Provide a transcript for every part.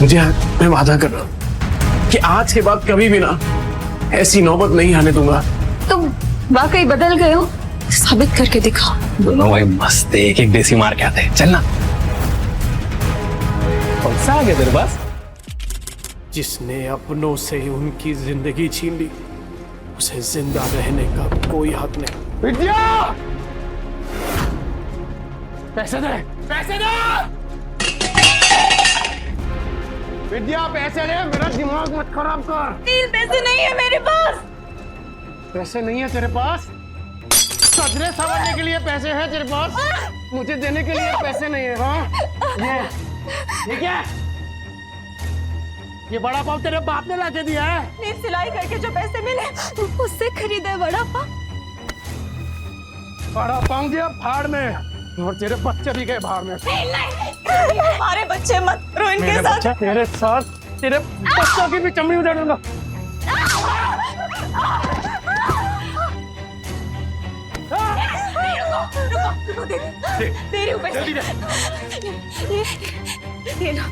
जी हाँ, मैं वादा कर रहा हूँ कि आज के बाद कभी भी ना ऐसी नौबत नहीं आने दूंगा। तुम वाकई बदल गए हो, साबित करके दिखाओ। दोनों भाई मस्त एक एक देसी मार के आते हैं। चलना। कौन सा आ गया तेरे पास? जिसने अपनों से उनकी जिंदगी छीन ली, उसे जिंदा रहने का कोई हक नहीं। विद्या! पैसे दे! पैसे दे! विद्या पैसे दे, मेरा दिमाग मत खराब कर। तीन पैसे नहीं है मेरे पास। पैसे नहीं है तेरे पास? सजने संवारने के लिए पैसे हैं तेरे पास? मुझे देने के लिए पैसे नहीं है। हाँ, ये क्या? ये बड़ा पाव तेरे बाप ने लाके दिया है? नील सिलाई करके जो पैसे मिले उससे खरीदे बड़ा पाव। बड़ा पाव दिया फाड़ में, और तेरे बच्चे भी गए भाड़ में। नहीं, हमारे बच्चे मत करो इनके साथ। तेरे साथ तेरे बच्चों की भी चमड़ी उधेड़ दूंगा। रुको, दे रही हूँ पैसे। ये लो।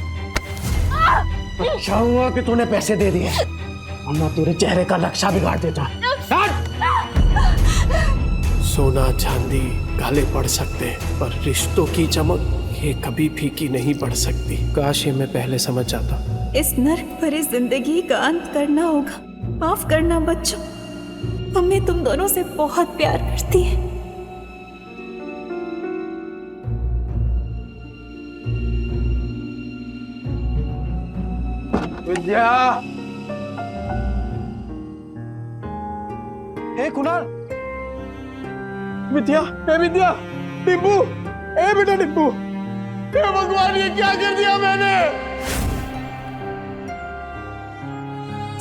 अच्छा हुआ कि तूने पैसे दे दिए, वरना तेरे चेहरे का नक्शा बिगाड़ देता। सोना चांदी काले पड़ सकते हैं, पर रिश्तों की चमक ये कभी फीकी नहीं पड़ सकती। काश ये मैं पहले समझ जाता। इस नर्क भरी जिंदगी का अंत करना होगा। माफ करना बच्चों, मम्मी तुम दोनों से बहुत प्यार करती है। विद्या! हे कुणाल! विद्या! हे विद्या! टिब्बू! हे बेटा टिब्बू! हे भगवान, ये क्या कर दिया मैंने?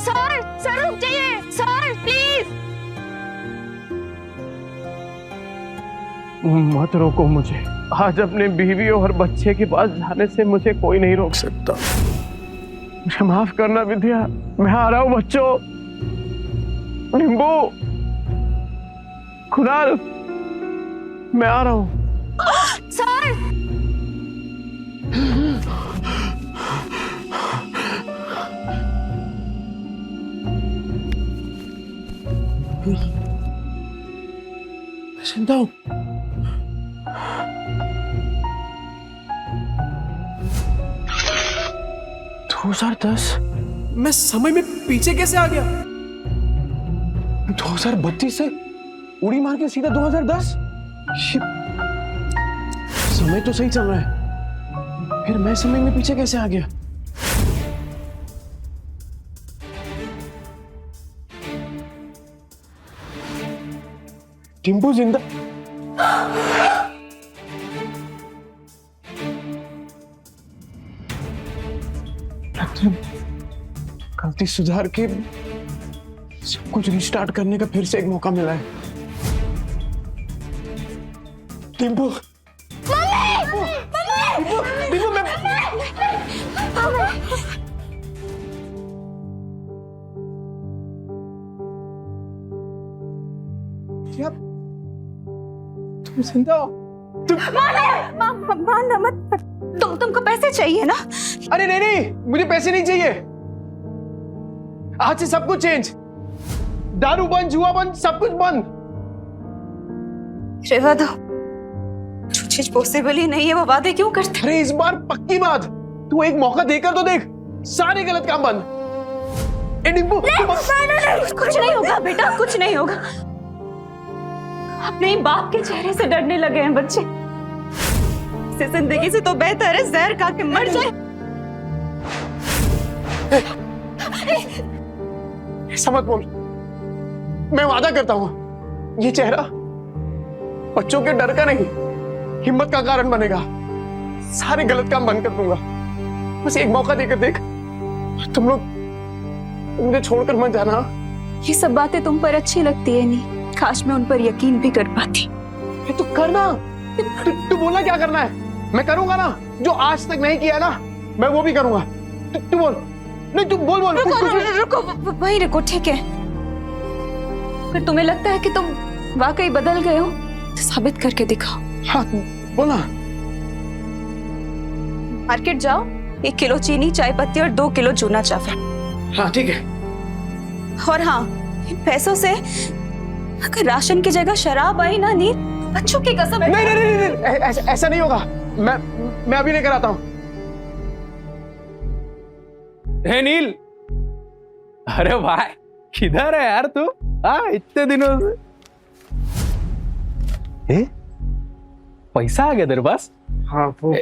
सर रुक जाइए, सर प्लीज। मत रोको मुझे। आज अपने बीवी और बच्चे के पास जाने से मुझे कोई नहीं रोक सकता। मुझे माफ करना विद्या, मैं आ रहा हूँ बच्चों। निम्बू, कुणाल, मैं आ रहा हूँ। सर चिंता हूँ। मैं समय में पीछे कैसे आ गया? 2032 से उड़ी मार के सीधा 2010। समय तो सही चल रहा है, फिर मैं समय में पीछे कैसे आ गया? टिम्पू जिंदा? गलती सुधार के सब कुछ रिस्टार्ट करने का फिर से एक मौका मिला है। टिम्पू! टिम्पू, मैं क्या? तुम जिंदा हो? मारना मत। तुमको पैसे चाहिए ना? अरे नहीं, मुझे पैसे नहीं चाहिए। आज से सब कुछ चेंज। दारू बंद, जुआ बंद, सब कुछ बंद। रेवा दो, जो चीज पॉसिबल ही नहीं है वो वादे क्यों करते? अरे इस बार पक्की बात, तू एक मौका देकर तो देख। सारे गलत काम बंद। डिम्पू, कुछ नहीं होगा बेटा, कुछ नहीं होगा। अपने ही बाप के चेहरे से डरने लगे हैं बच्चे। इस जिंदगी से तो बेहतर है जहर खा के मर जाए। ऐसा मत बोल। मैं वादा करता हूं, ये चेहरा बच्चों के डर का नहीं, हिम्मत का कारण बनेगा। सारे गलत काम बंद कर दूंगा। बस एक मौका देकर देख। तुम लोग मुझे छोड़कर मत जाना। ये सब बातें तुम पर अच्छी लगती है नहीं, काश मैं उन पर यकीन भी कर पाती। तू करना। तू बोलना क्या करना है, मैं करूंगा ना। जो आज तक नहीं किया ना, मैं वो भी करूंगा। तू बोल। नहीं तू बोल। रुको, वहीं रुको, ठीक है। अगर तुम्हें लगता है कि तुम वाकई बदल गए हो तो साबित करके दिखाओ। हाँ बोला। मार्केट जाओ 1 किलो चीनी, चाय पत्ती और 2 किलो चूना चावल। हाँ ठीक है। और हाँ, इन पैसों से अगर राशन की जगह शराब आई ना नील, बच्चों की कसम। नहीं नहीं नहीं, नहीं ऐसा नहीं होगा। मैं अभी लेकर आता हूँ। हे नील, अरे भाई किधर है यार तू? हाँ इतने दिनों से। पैसा आ गया तेरे पास? हाँ वो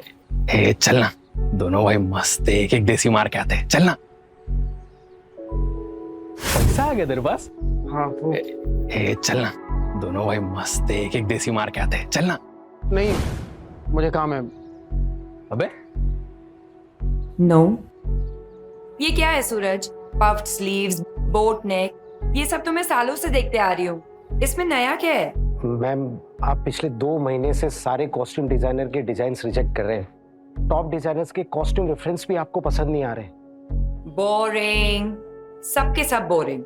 चलना दोनों भाई मस्त एक एक देसी मार के आते हैं, चलना। पैसा आ गया तेरे पास? हाँ वो चलना दोनों भाई मस्त एक एक देसी मार के आते हैं, चलना। नहीं, मुझे काम है। अबे नो। ये क्या है सूरज? पफ्ड स्लीव्स, बोट नेक, ये सब तो मैं सालों से देखते आ रही हूँ। इसमें नया क्या है? मैम, आप पिछले 2 महीने से सारे कॉस्ट्यूम डिजाइनर के डिजाइन्स रिजेक्ट कर रहे हैं। टॉप डिजाइनर्स के कॉस्ट्यूम रेफरेंस भी आपको पसंद नहीं आ रहे। बोरिंग, सबके सब बोरिंग।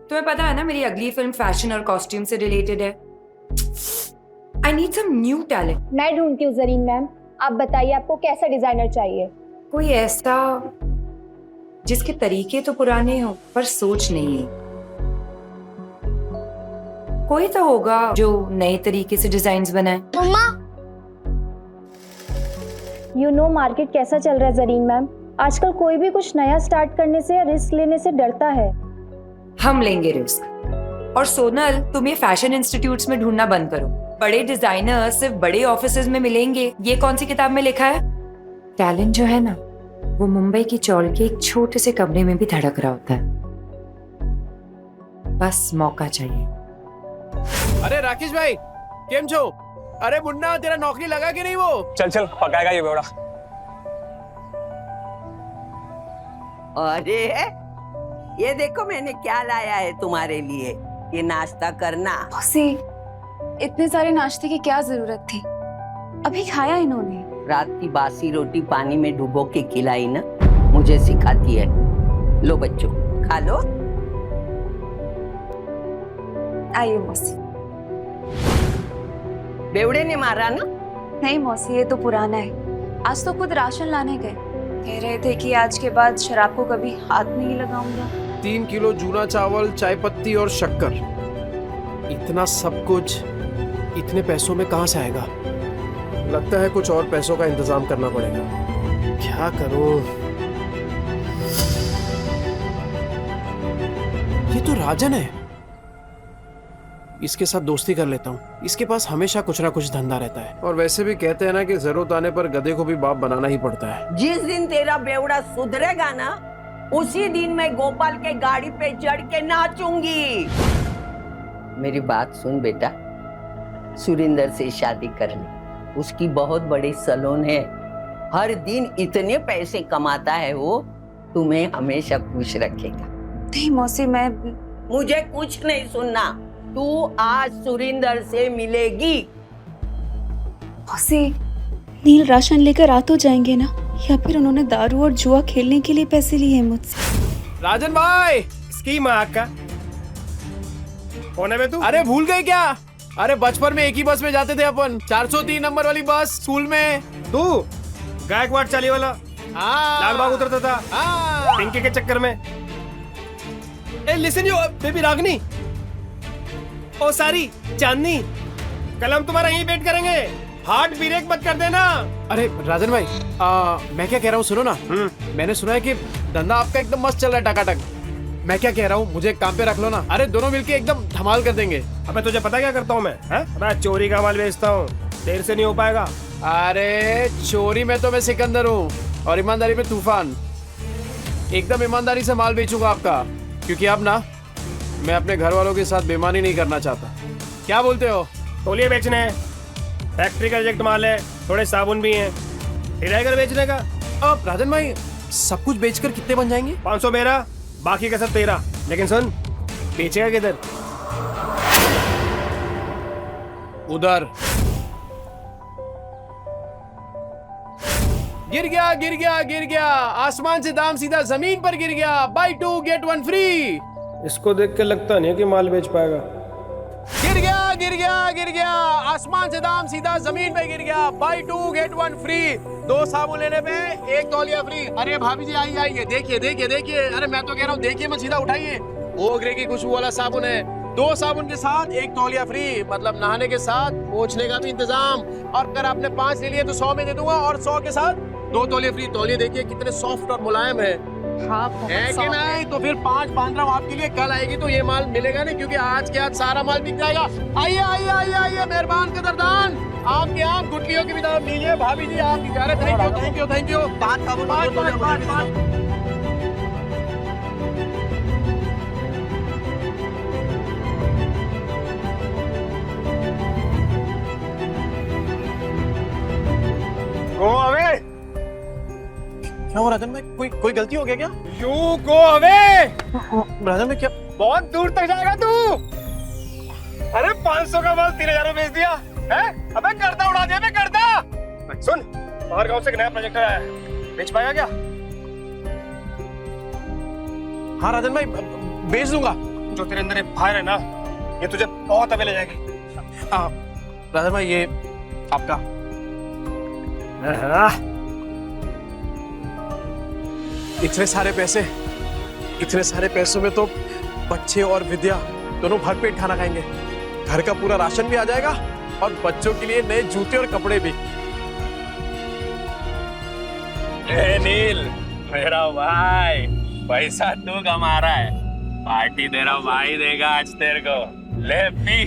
तुम्हें पता है ना मेरी अगली फिल्म फैशन और कॉस्ट्यूम से रिलेटेड है। I need some new talent. मैं ढूंढती हूँ जरीन मैम। आप बताइए आपको कैसा डिजाइनर चाहिए? कोई ऐसा जिसके तरीके तो पुराने हो पर सोच नहीं है। कोई तो होगा जो नए तरीके से डिजाइन्स बनाए। मम्मा, यू नो मार्केट कैसा चल रहा है जरीन मैम। आजकल कोई भी कुछ नया स्टार्ट करने से या रिस्क लेने से डरता है। हम लेंगे रिस्क। और सोनल, तुम ये फैशन इंस्टीट्यूट्स में ढूंढना बंद करो। बड़े डिजाइनर सिर्फ बड़े ऑफिसेज में मिलेंगे, ये कौन सी किताब में लिखा है? टैलेंट जो है ना, वो मुंबई की चौल के एक छोटे से कमरे में भी धड़क रहा होता है। बस मौका चाहिए। अरे राकेश भाई, केम छो? अरे मुन्ना, तेरा नौकरी लगा कि नहीं वो? चल चल, पकाएगा ये बेवड़ा। अरे ये देखो मैंने क्या लाया है तुम्हारे लिए। ये नाश्ता करना। मौसी, इतने सारे नाश्ते की क्या जरूरत थी? अभी खाया इन्होंने। रात की बासी रोटी पानी में डुबो के खिलाई ना, मुझे सिखाती है। लो बच्चों, खा लो। आइए मौसी। बेवड़े ने मारा ना? नहीं मौसी, ये तो पुराना है। आज तो खुद राशन लाने गए, कह रहे थे कि आज के बाद शराब को कभी हाथ नहीं लगाऊंगा। 3 किलो जूना चावल, चाय पत्ती और शक्कर। इतना सब कुछ इतने पैसों में कहाँ से आएगा? लगता है कुछ और पैसों का इंतजाम करना पड़ेगा। क्या करूं? ये तो राजन है। इसके साथ दोस्ती कर लेता हूँ। इसके पास हमेशा कुछ ना कुछ धंधा रहता है। और वैसे भी कहते हैं ना कि जरूरत आने पर गधे को भी बाप बनाना ही पड़ता है। जिस दिन तेरा बेवड़ा सुधरेगा ना, उसी दिन मैं गोपाल के गाड़ी पे चढ़ के नाचूंगी। मेरी बात सुन बेटा, सुरिंदर से शादी कर ले। उसकी बहुत बड़ी सैलून है, हर दिन इतने पैसे कमाता है वो, तुम्हें हमेशा खुश रखेगा। नहीं मौसी, मैं मुझे कुछ नहीं सुनना। तू आज सुरिंदर से मिलेगी। मौसी, नील राशन लेकर आ तो जाएंगे ना, या फिर उन्होंने दारू और जुआ खेलने के लिए पैसे लिए हैं मुझसे? राजन भाई, इसकी माँ का कौन है बे तू? अरे भूल गए क्या? अरे बचपन में एक ही बस में जाते थे अपन, 403 नंबर वाली बस स्कूल में। तू गायकवाड़ चाली वाला लाल बाग उतरता था पिंकी के चक्कर में। ए लिसन यू बेबी रागनी, ओ सारी चांदनी, कल हम तुम्हारा यहीं वेट करेंगे। हार्ट ब्रेक मत कर देना। अरे राजन भाई, मैं क्या कह रहा हूँ सुनो ना। मैंने सुना है कि धंधा आपका एकदम मस्त चल रहा है, टकाटक। मैं क्या कह रहा हूँ, मुझे काम पे रख लो ना। अरे दोनों मिलके एकदम धमाल कर देंगे। अबे तुझे पता क्या करता हूँ मैं? अबे चोरी का माल बेचता हूँ, देर से नहीं हो पाएगा। अरे चोरी में तो मैं सिकंदर हूँ और ईमानदारी में तूफान। एकदम ईमानदारी से माल बेचूंगा आपका, क्योंकि अब ना मैं अपने घर वालों के साथ बेईमानी नहीं करना चाहता। क्या बोलते हो? तौलिए बेचने हैं, फैक्ट्री का रिजेक्ट माल है, थोड़े साबुन भी हैं, इरेगर बेचने का। अब राजन भाई, सब कुछ बेचकर कितने बन जाएंगे? 500 मेरा, बाकी का सब तेरा। लेकिन सुन, बेचेगा किधर? उधर। गिर गया गिर गया गिर गया, आसमान से दाम सीधा जमीन पर गिर गया। Buy 2 get 1 free. इसको देख के लगता नहीं है कि माल बेच पाएगा। गिर गया गिर गया, आसमान से दाम सीधा जमीन पे गिर गया। बाय 2 गेट 1 फ्री, 2 साबुन लेने पे 1 तौलिया फ्री। अरे भाभी जी आइए, देखिए। अरे मैं तो कह रहा हूँ देखिए मत, सीधा उठाइए। ओगरे की खुशबू वाला साबुन है, 2 साबुन के साथ 1 तौलिया फ्री, मतलब नहाने के साथ पोंछने का भी इंतजाम। और अगर आपने 5 ले लिए तो 100 में दे दूंगा, और 100 के साथ 2 तौलिया फ्री। तौलिए देखिए कितने सॉफ्ट और मुलायम है, है कि नहीं? तो फिर 5 बांध रहा हूँ आपके लिए, कल आएगी तो ये माल मिलेगा नहीं, क्योंकि आज के आज सारा माल बिक जाएगा। आइए मेहरबान कदरदान, आपके आप गुटलियों की भी दाम लीजिए। भाभी जी आपकी जा रहे, थैंक यू। 5 साबुन, 5। Go away. क्या हो राजन भाई, कोई गलती हो गया क्या? You go away. राजन भाई क्या? बहुत दूर तक जाएगा तू। अरे 500 का माल 3000 में बेच दिया है? अबे गर्दा उड़ा दिया, गर्दा। सुन, बाहर गांव से एक नया प्रोजेक्ट आया है, बेच पाएगा क्या? हाँ राजन भाई, बेच दूंगा। जो तेरे अंदर फायर है ना, ये तुझे बहुत अबे ले जाएगी। राजन भाई ये आपका। इतने सारे पैसों में तो बच्चे और विद्या दोनों भरपेट खाना खाएंगे। घर का पूरा राशन भी आ जाएगा और बच्चों के लिए नए जूते और कपड़े भी। नील मेरा भाई, पैसा तू कमा रहा है, पार्टी तेरा भाई देगा आज तेरे को। ले पी।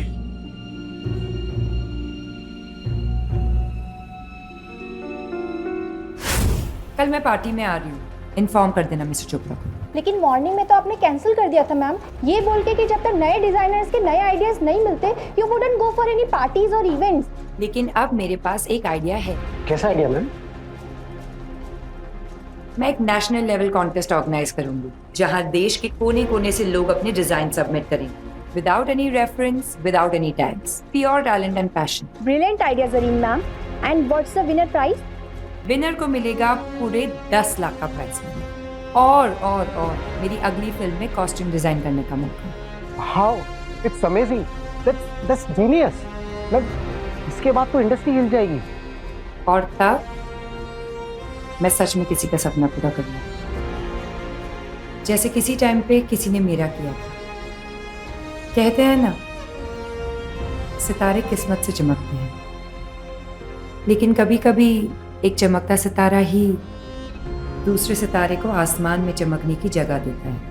कल मैं पार्टी में आ रही हूँ, इन्फॉर्म कर देना मिस्टर चोपड़ा को। लेकिन मॉर्निंग में तो आपने कैंसिल कर दिया था मैम, ये बोल के कि जब तक नए डिजाइनर्स के नए आइडियाज नहीं मिलते you wouldn't go for any parties और इवेंट्स। लेकिन अब मेरे पास एक आइडिया है। कैसा आइडिया मैम? मैं एक नेशनल लेवल कॉन्टेस्ट ऑर्गेनाइज करूंगी, जहां देश के कोने कोने से लोग अपने डिजाइन सबमिट करेंगे, without any reference, without any tags, pure talent and passion. Brilliant idea Zareen ma'am. And what's the winner prize? Winner को मिलेगा पूरे 10 लाख का प्राइज और मेरी अगली फिल्म में कॉस्ट्यूम डिजाइन करने का मौका। How it's amazing, that's genius. मतलब इसके बाद तो इंडस्ट्री हिल जाएगी। और तब मैं सच में किसी का सपना पूरा करूंगा, जैसे किसी टाइम पे किसी ने मेरा किया था। कहते हैं ना, सितारे किस्मत से चमकते हैं, लेकिन कभी कभी एक चमकता सितारा ही दूसरे सितारे को आसमान में चमकने की जगह देता है।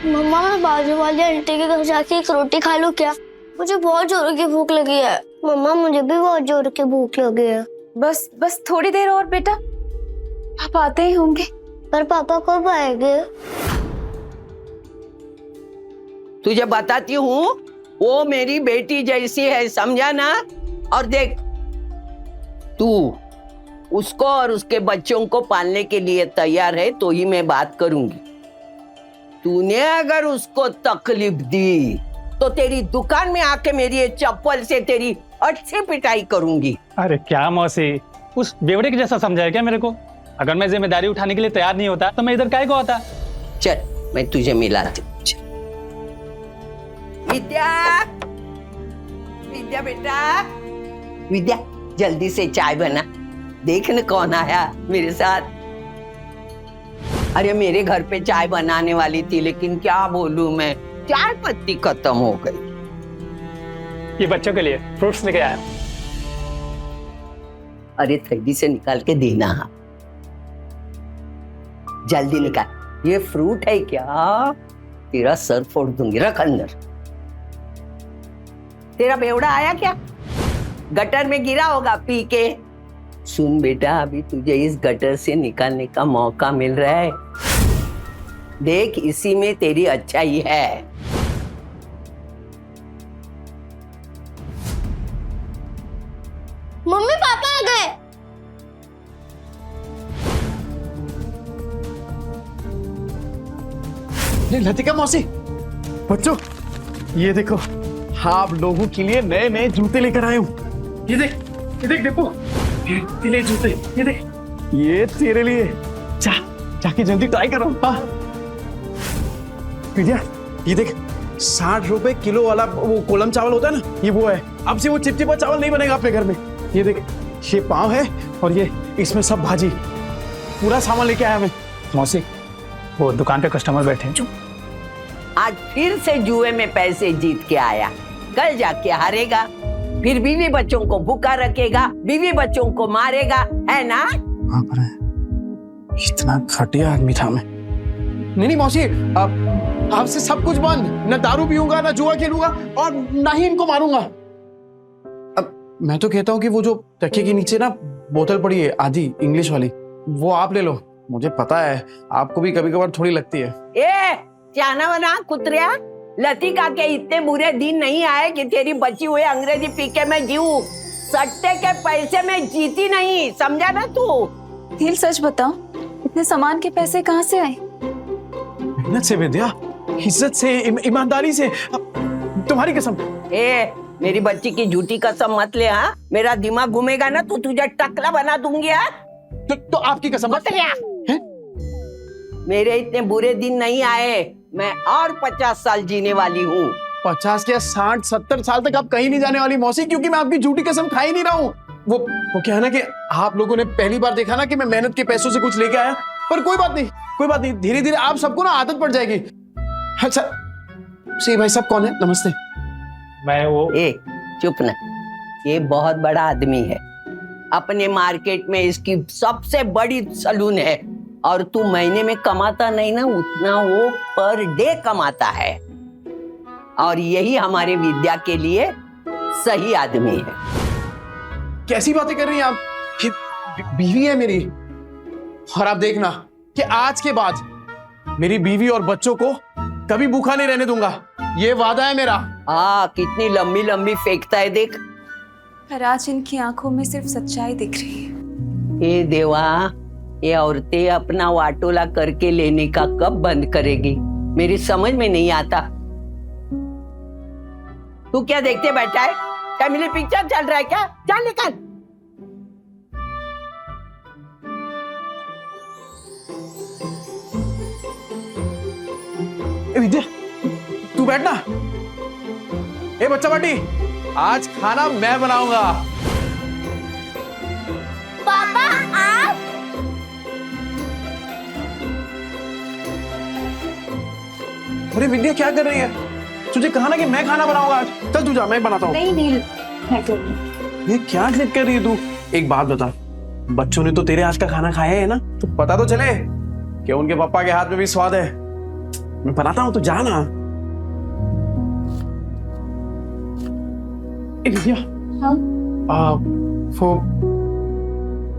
मम्मा मैं बाजू वाली आंटी के घर जाके एक रोटी खा लूं क्या? मुझे बहुत जोर की भूख लगी है। मम्मा मुझे भी बहुत जोर की भूख लगी है। बस थोड़ी देर और बेटा, पापा आते ही होंगे। पर पापा कब आएंगे? तुझे बताती हूँ, वो मेरी बेटी जैसी है, समझा ना? और देख, तू उसको और उसके बच्चों को पालने के लिए तैयार है तो ही मैं बात करूंगी। तूने अगर उसको तकलीफ दी तो तेरी दुकान में आके मेरी ये चप्पल से तेरी अच्छी पिटाई करूंगी। अरे क्या मौसी, उस बेवड़े के जैसा समझाया क्या मेरे को? अगर मैं जिम्मेदारी उठाने के लिए तैयार नहीं होता तो मैं इधर काहे को आता? चल मैं तुझे मिलाती हूँ। विद्या, विद्या बेटा, विद्या जल्दी से चाय बना। देख न कौन आया मेरे साथ। अरे मेरे घर पे चाय बनाने वाली थी, लेकिन क्या बोलूं मैं, चाय पत्ती खत्म हो गई। ये बच्चों के लिए फ्रूट्स लेके आया। अरे थैली से निकाल के देना। हाँ जल्दी निकाल। ये फ्रूट है क्या? तेरा सर फोड़ दूंगी। रख अंदर। तेरा बेवड़ा आया क्या? गटर में गिरा होगा पी के। सुन बेटा, अभी तुझे इस गटर से निकालने का मौका मिल रहा है। देख, इसी में तेरी अच्छाई है। मम्मी पापा आ गए। लतिका मौसी, बच्चों ये देखो, आप लोगों के लिए नए नए जूते लेकर आए हूँ। ये देख देखो, ये ले जूते, ये देख, ये तेरे लिए। जाके जल्दी ट्राई करो। हाँ विद्या ये देख 60 रुपए किलो वाला वो कोलम चावल होता है ना, ये वो है। अब से वो चिपचिपा चावल नहीं बनेगा अपने घर में। ये देख, ये पाव है और ये इसमें सब भाजी, पूरा सामान लेके आया मैं। मौसी वो दुकान पे कस्टमर बैठे हैं। आज फिर से जुए में पैसे जीत के आया, कल जाके हारेगा, फिर बीवी बच्चों को भूखा रखेगा, बीवी बच्चों को मारेगा, है ना? हाँ पर इतना घटिया आदमी था मैं। नहीं मौसी, अब आपसे सब कुछ बंद, न दारू पीऊंगा, न जुआ खेलूंगा और ना ही इनको मारूंगा। अब मैं तो कहता हूँ कि वो जो तकिए के नीचे ना बोतल पड़ी है आधी इंग्लिश वाली, वो आप ले लो। मुझे पता है आपको भी कभी कभार थोड़ी लगती है। ए चाना वना कुतरिया, लतिका के इतने बुरे दिन नहीं आए कि तेरी बची हुई अंग्रेजी पी के मैं जीऊं। सट्टे के पैसे में जीती नहीं, समझा ना तू? नील सच बताओ, इतने सामान के पैसे कहाँ से आए? मेहनत से विद्या, इज्जत से, ईमानदारी से। तुम्हारी कसम। ए मेरी बच्ची की झूठी कसम मत ले। हाँ, मेरा दिमाग घूमेगा ना तो तुझे टकला बना दूंगी। यार तो आपकी कसम मत लिया। मेरे इतने बुरे दिन नहीं आए, मैं और 50 साल जीने वाली हूँ। 50 क्या 60-70 साल तक आप कहीं नहीं जाने वाली मौसी, क्योंकि मैं आपकी झूठी कसम खा ही नहीं रहा हूँ। वो क्या है ना कि आप लोगों ने पहली बार देखा ना कि मैं मेहनत के पैसों से कुछ लेके आया, पर कोई बात नहीं, धीरे धीरे आप सबको ना आदत पड़ जाएगी। अच्छा सी भाई साहब कौन है? नमस्ते। मैं वो ए चुप ना, ये बहुत बड़ा आदमी है, अपने मार्केट में इसकी सबसे बड़ी सलून है, और तू महीने में कमाता नहीं ना उतना वो पर डे कमाता है, और यही हमारे विद्या के लिए सही आदमी है। कैसी बातें कर रही हैं आप? ये बीवी है मेरी, और आप देखना कि आज के बाद मेरी बीवी और बच्चों को कभी भूखा नहीं रहने दूंगा, ये वादा है मेरा। कितनी लंबी लंबी फेंकता है देख। पर आज इनकी आंखों में सिर्फ सच्चाई दिख रही है। ए देवा, ये औरतें अपना वाटोला करके लेने का कब बंद करेगी, मेरी समझ में नहीं आता। तू क्या देखते बैठा है? फैमिली पिक्चर चल रहा है क्या? चल निकल। विद्या तू बैठना। ए बच्चा पार्टी, आज खाना मैं बनाऊंगा। पापा आप? अरे विद्या क्या कर रही है? तुझे कहा ना कि मैं खाना बनाऊंगा आज। चल तू जा, मैं बनाता हूँ। नहीं नील, मैं कर लूं। ये क्या जिद कर रही है तू? एक बात बता, बच्चों ने तो तेरे आज का खाना खाया है ना, तो पता तो चले कि उनके पापा के हाथ में भी स्वाद है। मैं बनाता हूँ, तो जा ना। विद्या, हाँ? वो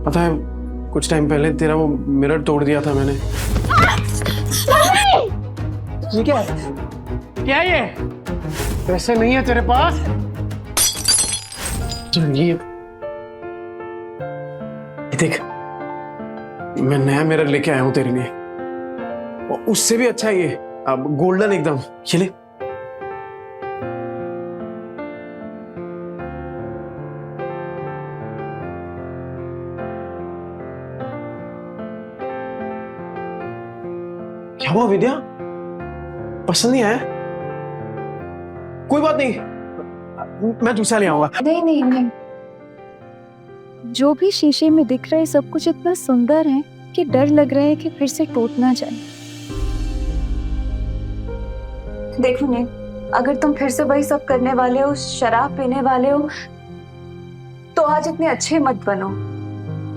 पता है कुछ टाइम पहले तेरा वो मिरर तोड़ दिया था मैंने। ये क्या है? क्या है ये? पैसे नहीं है तेरे पास? तो ये देख, मैं नया मिरर लेके आया हूं तेरे लिए, और उससे भी अच्छा ये, अब गोल्डन एकदम। ये ले। क्या हुआ विद्या? पसंद नहीं आया? कोई बात नहीं, मैं दूसरा ले आऊंगा। नहीं नहीं नहीं, जो भी शीशे में दिख रहा है सब कुछ इतना सुंदर है कि डर लग रहा है कि फिर से टूट ना जाए। देखो नील, अगर तुम फिर से वही सब करने वाले हो, शराब पीने वाले हो, तो आज इतने अच्छे मत बनो।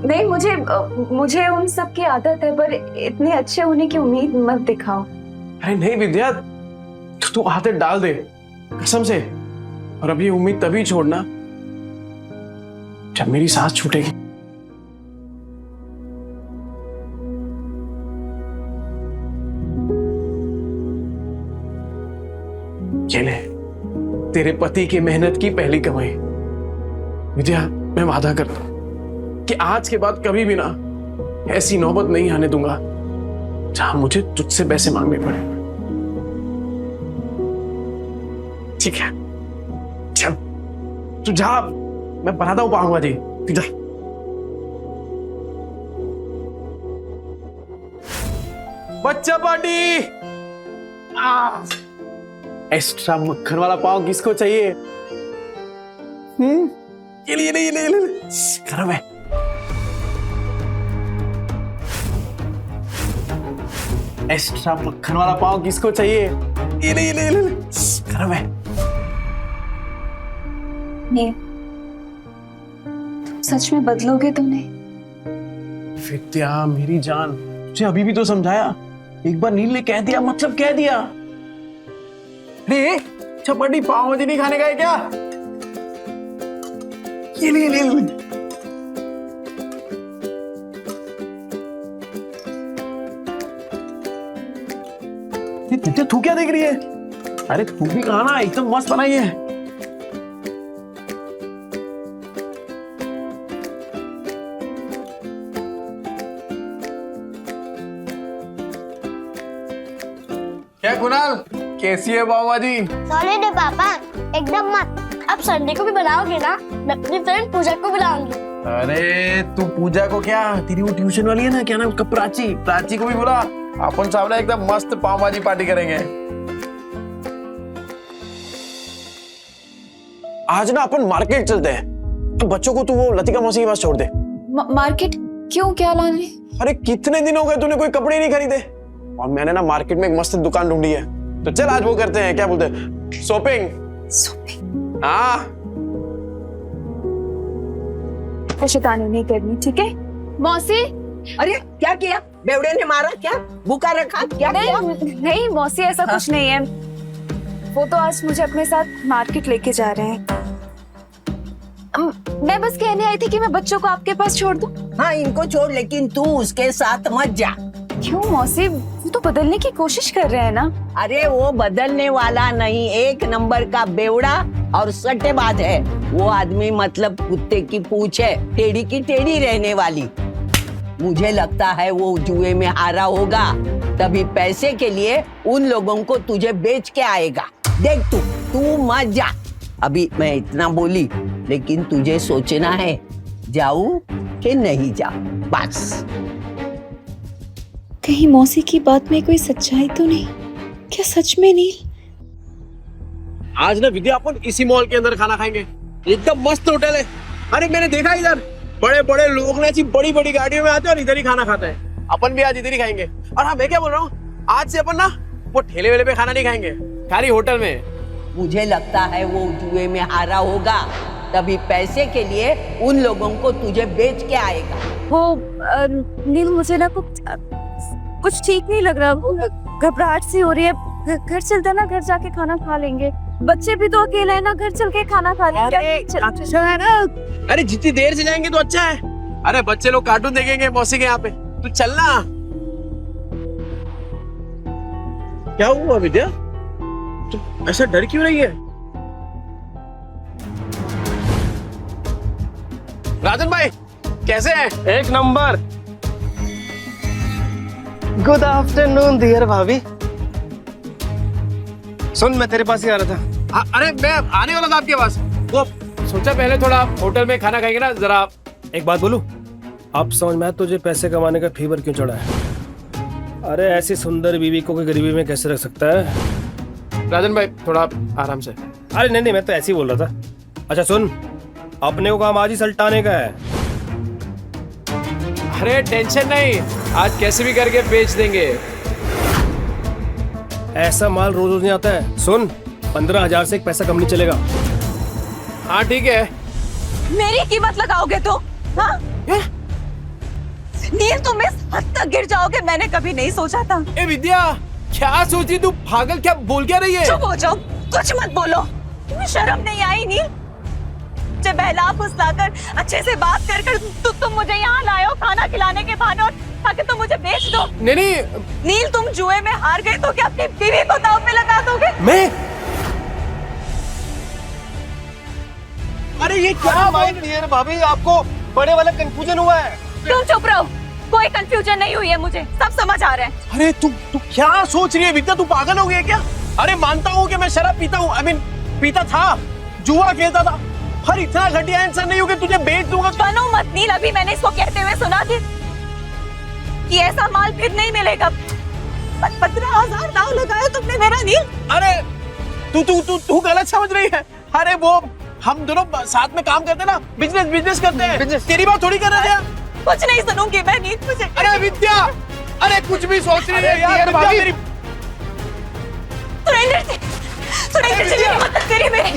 नहीं, मुझे उन सब की आदत है, पर इतने अच्छे होने की उम्मीद मत दिखाओ। अरे नहीं विद्या, तू आदत डाल दे कसम से, और अब ये उम्मीद तभी छोड़ना जब मेरी सांस छूटेगी। ये ले, तेरे पति की मेहनत की पहली कमाई। विद्या, मैं वादा करता हूं कि आज के बाद कभी भी ना ऐसी नौबत नहीं आने दूंगा जहां मुझे तुझसे पैसे मांगने पड़े। ठीक है, चल तू जा, मैं बनाता हूं पाऊंगा जी। तू जा। बच्चा पार्टी, एक्स्ट्रा मक्खन वाला पाव किसको चाहिए? ये ले गरम है। एक्स्ट्रा मक्खन वाला पाव किसको चाहिए? ये ले गरम है। नील, तुम सच में बदलोगे तो नहीं? विद्या मेरी जान, तुझे अभी भी तो समझाया। एक बार नील ने कह दिया मतलब कह दिया। रे चपाटी पाव भाजी नहीं खाने का है क्या? ये ले। विद्या तू क्या देख रही है? अरे तू भी खाना, एकदम मस्त बनाई है। क्या कुणाल, कैसी है पाव भाजी? सॉलिड है पापा, एकदम मस्त। अब संडे को भी बनाओगे ना? मैं अपनी फ्रेंड पूजा को बुलाऊंगी। अरे तू पूजा को क्या, तेरी वो ट्यूशन वाली है ना, क्या नाम उसका, प्राची को भी बुला। अपन सामने एकदम मस्त पाव भाजी पार्टी करेंगे। आज ना अपन मार्केट चलते हैं, तो बच्चों को तू वो लतिका मौसी के पास छोड़ दे। मार्केट क्यों, क्या लाने? अरे कितने दिन हो गए तूने कोई कपड़े नहीं खरीदे, और मैंने ना मार्केट में एक मस्त दुकान ढूंढी है। तो चल आज वो करते हैं, क्या बोलते हैं, शॉपिंग। हाँ शैतानी नहीं करनी, ठीक है? मौसी, अरे क्या किया? बेवड़े ने मारा क्या? भूखा रखा क्या? नहीं मौसी, ऐसा कुछ नहीं है। वो तो आज मुझे अपने साथ मार्केट लेके जा रहे हैं। मैं बस कहने आई थी कि मैं बच्चों को आपके पास छोड़ दूं। हाँ इनको छोड़, लेकिन तू उसके साथ मत जा। क्यों मौसी, वो तो बदलने की कोशिश कर रहे हैं ना। अरे वो बदलने वाला नहीं, एक नंबर का बेवड़ा और सट्टेबाज है वो आदमी। मतलब कुत्ते की पूंछ है, टेढ़ी की टेढ़ी रहने वाली। मुझे लगता है वो जुए में हारा होगा, तभी पैसे के लिए उन लोगों को तुझे बेच के आएगा। देख तू मत जा। अभी मैं इतना बोली, लेकिन तुझे सोचना है जाऊं कि नहीं जाऊं, बस। कहीं मौसी की बात में कोई सच्चाई तो नहीं? क्या सच में नील? आज ना विद्या अपन इसी मॉल के अंदर खाना खाएंगे, एकदम मस्त होटल है। अरे मैंने देखा इधर बड़े बड़े लोग ना ऐसी बड़ी बड़ी गाड़ियों में आते हैं और इधर ही खाना खाते हैं। अपन भी आज इधर ही खाएंगे। और हाँ मैं क्या बोल रहा हूँ, आज से अपन ना वो ठेले वेले पे खाना नहीं खाएंगे, खाली होटल में। मुझे लगता है वो जुए में हारा होगा, तभी पैसे के लिए उन लोगों को तुझे बेच के आएगा। वो नील, मुझे ना कुछ ठीक नहीं लग रहा, घबराहट सी हो रही है। घर चलते ना, घर जाके खाना खा लेंगे। बच्चे भी तो अकेले हैं ना, घर चल के खाना खा लेंगे। अरे जितनी देर से जाएंगे तो अच्छा है। अरे बच्चे लोग कार्टून देखेंगे मौसी के यहाँ पे, तू चलना। क्या हुआ विद्या, तू ऐसा डर क्यों रही है? राजन भाई कैसे हैं? एक नंबर। गुड आफ्टरनून डियर भाभी। सुन, मैं तेरे पास ही आ रहा था। अरे मैं आने वाला था आपके पास। वो सोचा पहले थोड़ा होटल में खाना खाएंगे ना जरा। एक बात बोलूं, अब समझ में आया तुझे पैसे कमाने का फीवर क्यों चढ़ा है। अरे ऐसी सुंदर बीवी को कोई गरीबी में कैसे रख सकता है? राजन भाई थोड़ा आराम से। अरे नहीं, मैं तो ऐसे ही बोल रहा था। अच्छा सुन, अपने को काम आज ही सल्टाने का है। अरे टेंशन नहीं, आज कैसे भी करके बेच देंगे। ऐसा माल रोज रोज नहीं आता है। सुन, 15,000 से एक पैसा कम नहीं चलेगा। हाँ ठीक है। मेरी कीमत लगाओगे तो? हाँ? नील, तुम इस हद तक गिर जाओगे मैंने कभी नहीं सोचा था। ए विद्या, क्या सोची तू? पागल, क्या बोल क्या रही है? चुप हो जाओ, कुछ मत बोलो। तुम्हें शर्म नहीं आई नील? मुझे बहला फुसलाकर अच्छे से बात कर तुम मुझे यहाँ लाए हो खाना खिलाने के बहाने, और ताकि तुम मुझे बेच दो। नहीं नील, तुम जुए में हार गए तो क्या अपनी बीवी को दांव पे लगा दोगे? मैं? अरे ये क्या डियर भाभी, आपको बड़े वाला कंफ्यूजन हुआ है। तुम चुप रहो, कोई कंफ्यूजन नहीं हुई है, मुझे सब समझ आ रहा है। अरे तू क्या सोच रही है विद्या, तू पागल हो गई है क्या? अरे मानता हूँ कि मैं शराब पीता हूँ, आई मीन पीता था, जुआ खेलता था, पर इतना घटिया इंसान नहीं हूँ कि तुझे बेच दूंगा। बनो मत नील, अभी मैंने इसको कहते हुए सुना कि ऐसा माल फिर नहीं मिलेगा। 15,000 दाव लगाया तुमने मेरा नील। अरे तू गलत समझ रही है। अरे वो हम दोनों साथ में काम करते ना, बिजनेस करते हैं। तेरी बात थोड़ी कर रहे थे। कुछ नहीं सुनूंगी मैं नील, मुझे। अरे विद्या, अरे कुछ भी सोच रही है यार विद्या मेरी। सुरेंद्र जी ने मदद करी मेरी।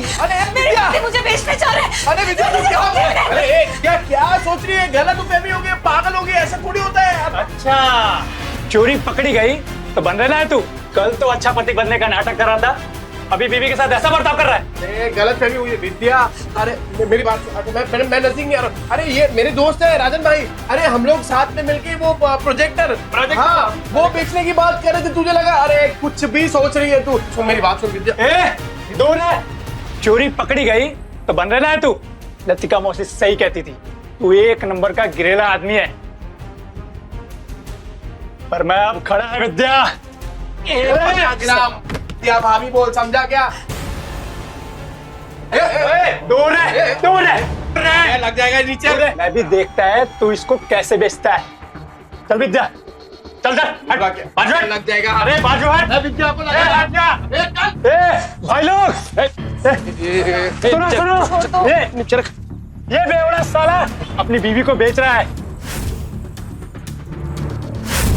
मेरे पति मुझे बेचने जा रहे हैं। अरे विद्या तू क्या सोच रही है? गलत फहमी हो गई, पागल हो गई, ऐसा थोड़ी होता है। अच्छा, चोरी पकड़ी गई तो बन रहना है तू। कल तो अच्छा पति बनने का नाटक कर रहा था, अभी बीवी के साथ ऐसा बर्ताव कर रहा है। गलत फहमी हुई है विद्या। अरे मेरी बात, मैं नजदीक नहीं आ रहा। अरे ये मेरे दोस्त है राजन भाई। अरे हम लोग साथ में मिलके वो प्रोजेक्टर, हाँ, वो बेचने की बात कर रहे थे। तुझे लगा अरे कुछ भी सोच रही है तू। सुन मेरी बात सुन विद्या। दूर है, चोरी पकड़ी गई तो बन रहना है तू। लतिका मौसी सही कहती थी, तू एक नंबर का गिरेला आदमी है। पर मैं अब खड़ा है विद्या। क्या भाभी बोल, समझा क्या? दूर है, लग जाएगा नीचे। मैं भी देखता है तू इसको कैसे बेचता है। चल विद्या, चल बाजू हट। लग जाएगा। अरे बाजू हट। विद्या को लगा। भाई लोग सुनो, ये बेवड़ा साला अपनी बीवी को बेच रहा है।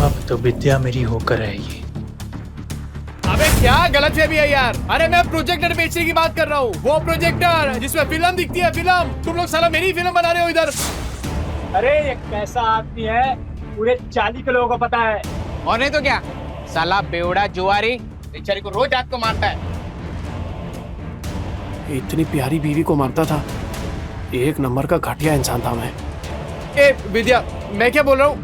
अब तो विद्या मेरी होकर रहेगी। अबे क्या गलत फहमी है यार? अरे मैं प्रोजेक्टर बेचने की बात कर रहा हूँ। वो प्रोजेक्टर जिसमें फिल्म दिखती है, फिल्म। तुम लोग साला मेरी फिल्म बना रहे हो इधर। अरे ये कैसा आदमी है, पूरे 40 के लोगों को पता है। और नहीं तो क्या, साला बेवड़ा जुआरी बेचारी को रोज रात को मारता है। इतनी प्यारी बीवी को मारता था। एक नंबर का घटिया इंसान था मैं। ए विद्या, मैं क्या बोल रहा हूँ?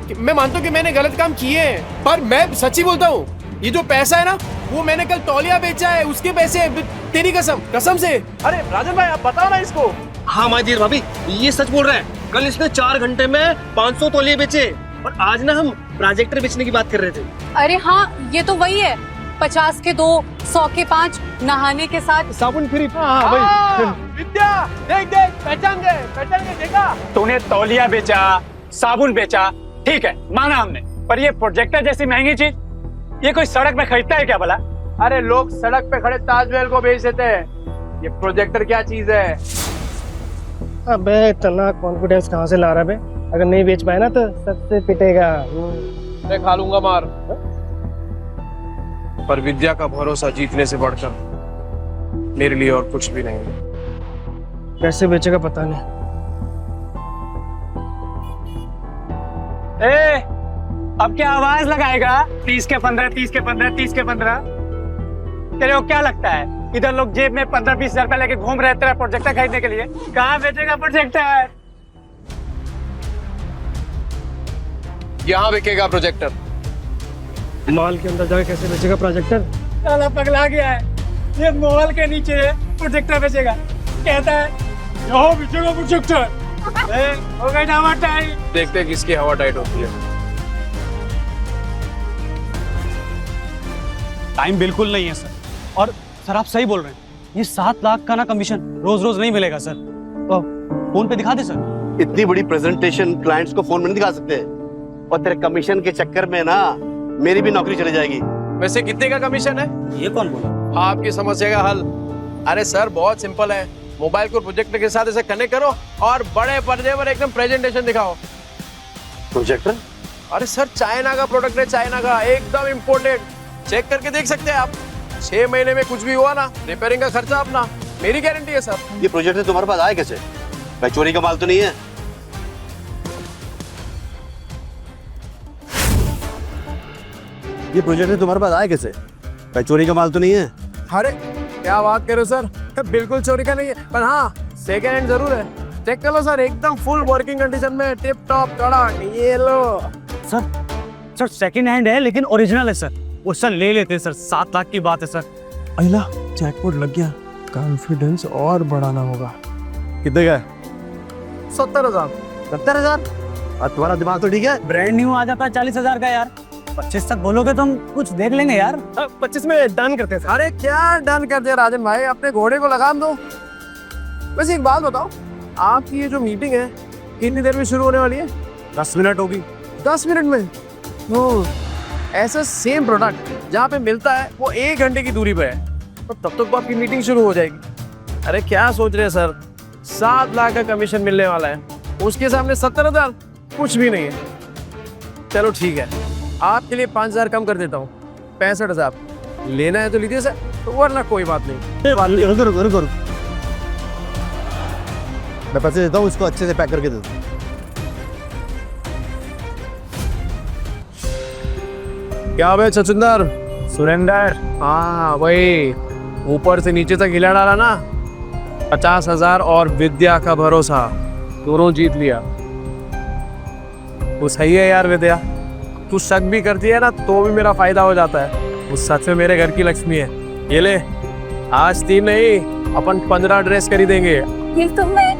मैं मानता हूँ कि मैंने गलत काम किए हैं, पर मैं सच्ची बोलता हूँ। ये जो पैसा है ना, वो मैंने कल तौलिया बेचा है, उसके पैसे। तेरी कसम से। अरे राजन भाई आप बताओ ना इसको। हाँ माजीर भाभी, ये सच बोल रहा है। कल इसने 4 घंटे में 500 तौलिए बेचे, और आज ना हम प्रोजेक्टर बेचने की बात कर रहे थे। अरे हाँ, ये तो वही है। 50 के 2, 100 के 5, नहाने के साथ साबुन फ्री। विद्या देख पहचान गए देखा। तूने तौलिया बेचा, साबुन बेचा, ठीक है माना हमने, पर ये प्रोजेक्टर जैसी महंगी चीज ये कोई सड़क में खरीदता है क्या भला? अरे लोग सड़क पे खड़े ताजमहल को बेच देते हैं, ये प्रोजेक्टर क्या चीज है? अबे इतना कॉन्फिडेंस कहाँ से ला रहा है? अगर नहीं बेच पाए ना तो सबसे पिटेगा। मैं खा लूंगा मार। पर विद्या का भरोसा जीतने से बढ़कर मेरे लिए और कुछ भी नहीं है। कैसे बेचेगा पता नहीं। अब क्या आवाज लगाएगा? 30 के 15, 30 के 15, 30 के 15। तेरे को क्या लगता है इधर लोग जेब में 15-20 हजार रुपए लेके घूम रहे तेरा प्रोजेक्टर खरीदने के लिए? कहाँ बेचेगा प्रोजेक्टर? यहाँ बिकेगा प्रोजेक्टर। मॉल के अंदर जाके कैसे बेचेगा प्रोजेक्टर? साला पगला गया है, ये मॉल के नीचे प्रोजेक्टर बेचेगा, कहता है यहाँ बेचेगा प्रोजेक्टर। हो गई ना हवा टाइट। देखते हैं किसकी हवा टाइट होती है। टाइम बिल्कुल नहीं है सर। और सर आप सही बोल रहे हैं, ये 7 लाख का ना कमीशन रोज रोज नहीं मिलेगा सर। तो फोन पे दिखा दे सर। इतनी बड़ी प्रेजेंटेशन क्लाइंट्स को फोन में नहीं दिखा सकते, और तेरे कमीशन के चक्कर में ना मेरी भी नौकरी चली जाएगी। वैसे कितने का कमीशन है? ये कौन बोला? आपकी समस्या का हल। अरे सर बहुत सिंपल है, मोबाइल को प्रोजेक्टर के साथ ऐसे कनेक्ट करो और बड़े पर्दे पर एकदम प्रेजेंटेशन दिखाओ। प्रोजेक्टर? अरे सर चाइना का प्रोडक्ट है, चाइना का, एकदम इम्पोर्टेड। चेक करके देख सकते हैं आप। 6 महीने में कुछ भी हुआ ना, रिपेयरिंग का खर्चा अपना, मेरी गारंटी है सर। ये प्रोजेक्टर तुम्हारे पास आया कैसे? भाई चोरी का माल तो नहीं है? ये प्रोजेक्टर तुम्हारे पास आया कैसे? भाई चोरी का माल तो नहीं है? अरे क्या बात कर रहे हो सर, बिल्कुल चोरी का नहीं है, पर हाँ सेकेंड हैंड जरूर है। चेक कर लो सर, एकदम फुल वर्किंग कंडीशन में, टिप टॉप कड़क। ये लो सर सेकंड हैंड है लेकिन ओरिजिनल है सर। वो सर ले लेते हैं सर, 7 लाख की बात है सर। अहिला जैकपॉट लग गया, कॉन्फिडेंस और बढ़ाना होगा। कितने का? 70,000। 70,000? तुम्हारा दिमाग तो ठीक है? ब्रांड न्यू आ जाता है 40,000 का यार। 25 तक बोलोगे तो हम कुछ देख लेंगे यार। 25 में डन करते हैं। अरे क्या डन कर दिया राजन भाई, अपने घोड़े को लगाम दो। वैसे एक बात बताओ, आपकी ये जो मीटिंग है कितनी देर में शुरू होने वाली है? 10 मिनट होगी। 10 मिनट में? ओह ऐसा सेम प्रोडक्ट जहाँ पे मिलता है वो 1 घंटे की दूरी पे है, तो तब तक तो आपकी मीटिंग शुरू हो जाएगी। अरे क्या सोच रहे हैं सर, 7 लाख का कमीशन मिलने वाला है, उसके सामने 70,000 कुछ भी नहीं है। चलो ठीक है, आपके लिए 5,000 कम कर देता हूँ, 65,000। लेना है तो लीजिए सर, तो वरना कोई बात नहीं। रुको, मैं पैसे देता हूँ, इसको अच्छे से पैक करके दे दो। क्या भाई छछुंदर? सुरेंदर, हाँ वही, ऊपर से नीचे तक हिला डाला ना। 50,000 और विद्या का भरोसा, दोनों जीत लिया। वो सही है यार विद्या, तू शक भी करती है ना तो भी मेरा फायदा हो जाता है। वो सच में मेरे घर की लक्ष्मी है। ये ले, आज 3 नहीं अपन 15 ड्रेस खरीदेंगे। ये तो मैं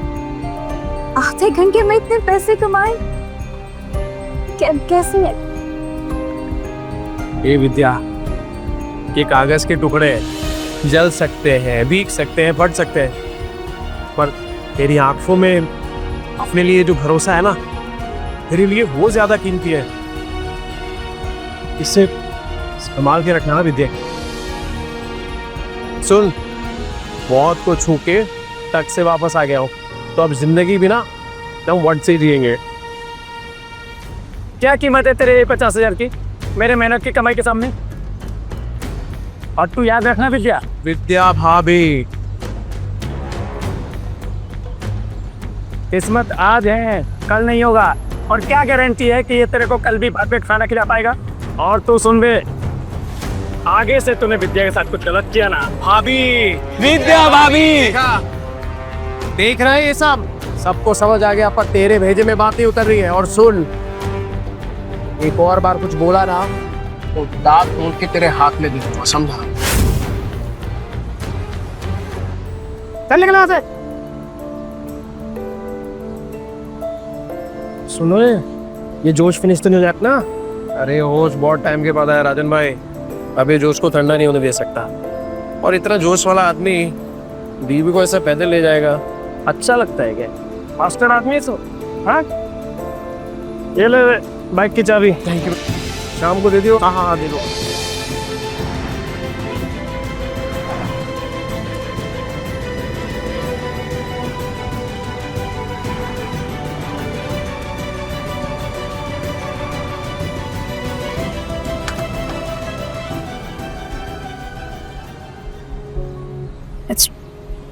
आधे घंटे में इतने पैसे कमाए, कैसे? ये विद्या, ये कागज के टुकड़े जल सकते हैं, भीग सकते हैं, फट सकते हैं, पर तेरी आंखों में अपने लिए जो भरोसा है ना, तेरे लिए वो ज्यादा कीमती है। इसे संभाल के रखना विद्या। सुन, बहुत को छू के तक से वापस आ गया हूँ, तो अब जिंदगी भी ना हम वट से जिएंगे। क्या कीमत है तेरे 50,000 की मेरे मेहनत की कमाई के सामने? और तू याद रखना विद्या, विद्या भाभी, किस्मत आज है कल नहीं होगा, और क्या गारंटी है कि ये तेरे को कल भी परफेक्ट खाना खिला पाएगा? और तू सुन बे, आगे से तूने विद्या के साथ कुछ गलत किया ना, भाभी, विद्या भाभी, देख रहे हैं ये सबको समझ आ गया, पर तेरे भेजे में बात नहीं उतर रही है। और सुन, एक और बार कुछ बोला ना तो दांत तोड़ के तेरे हाथ में दे दूंगा, समझा? चल निकल वहां से। सुनो, ये जोश फिनिश तो नहीं हो जाता ना? अरे होश बहुत टाइम के बाद आया राजन भाई, अभी जोश को ठंडा नहीं होने दे सकता। और इतना जोश वाला आदमी बीवी को ऐसे पैदल ले जाएगा, अच्छा लगता है क्या? मास्टर आदमी है सो। हाँ, ये ले बाइक की चाबी। Thank you. शाम को दे दियो। हाँ दे दो।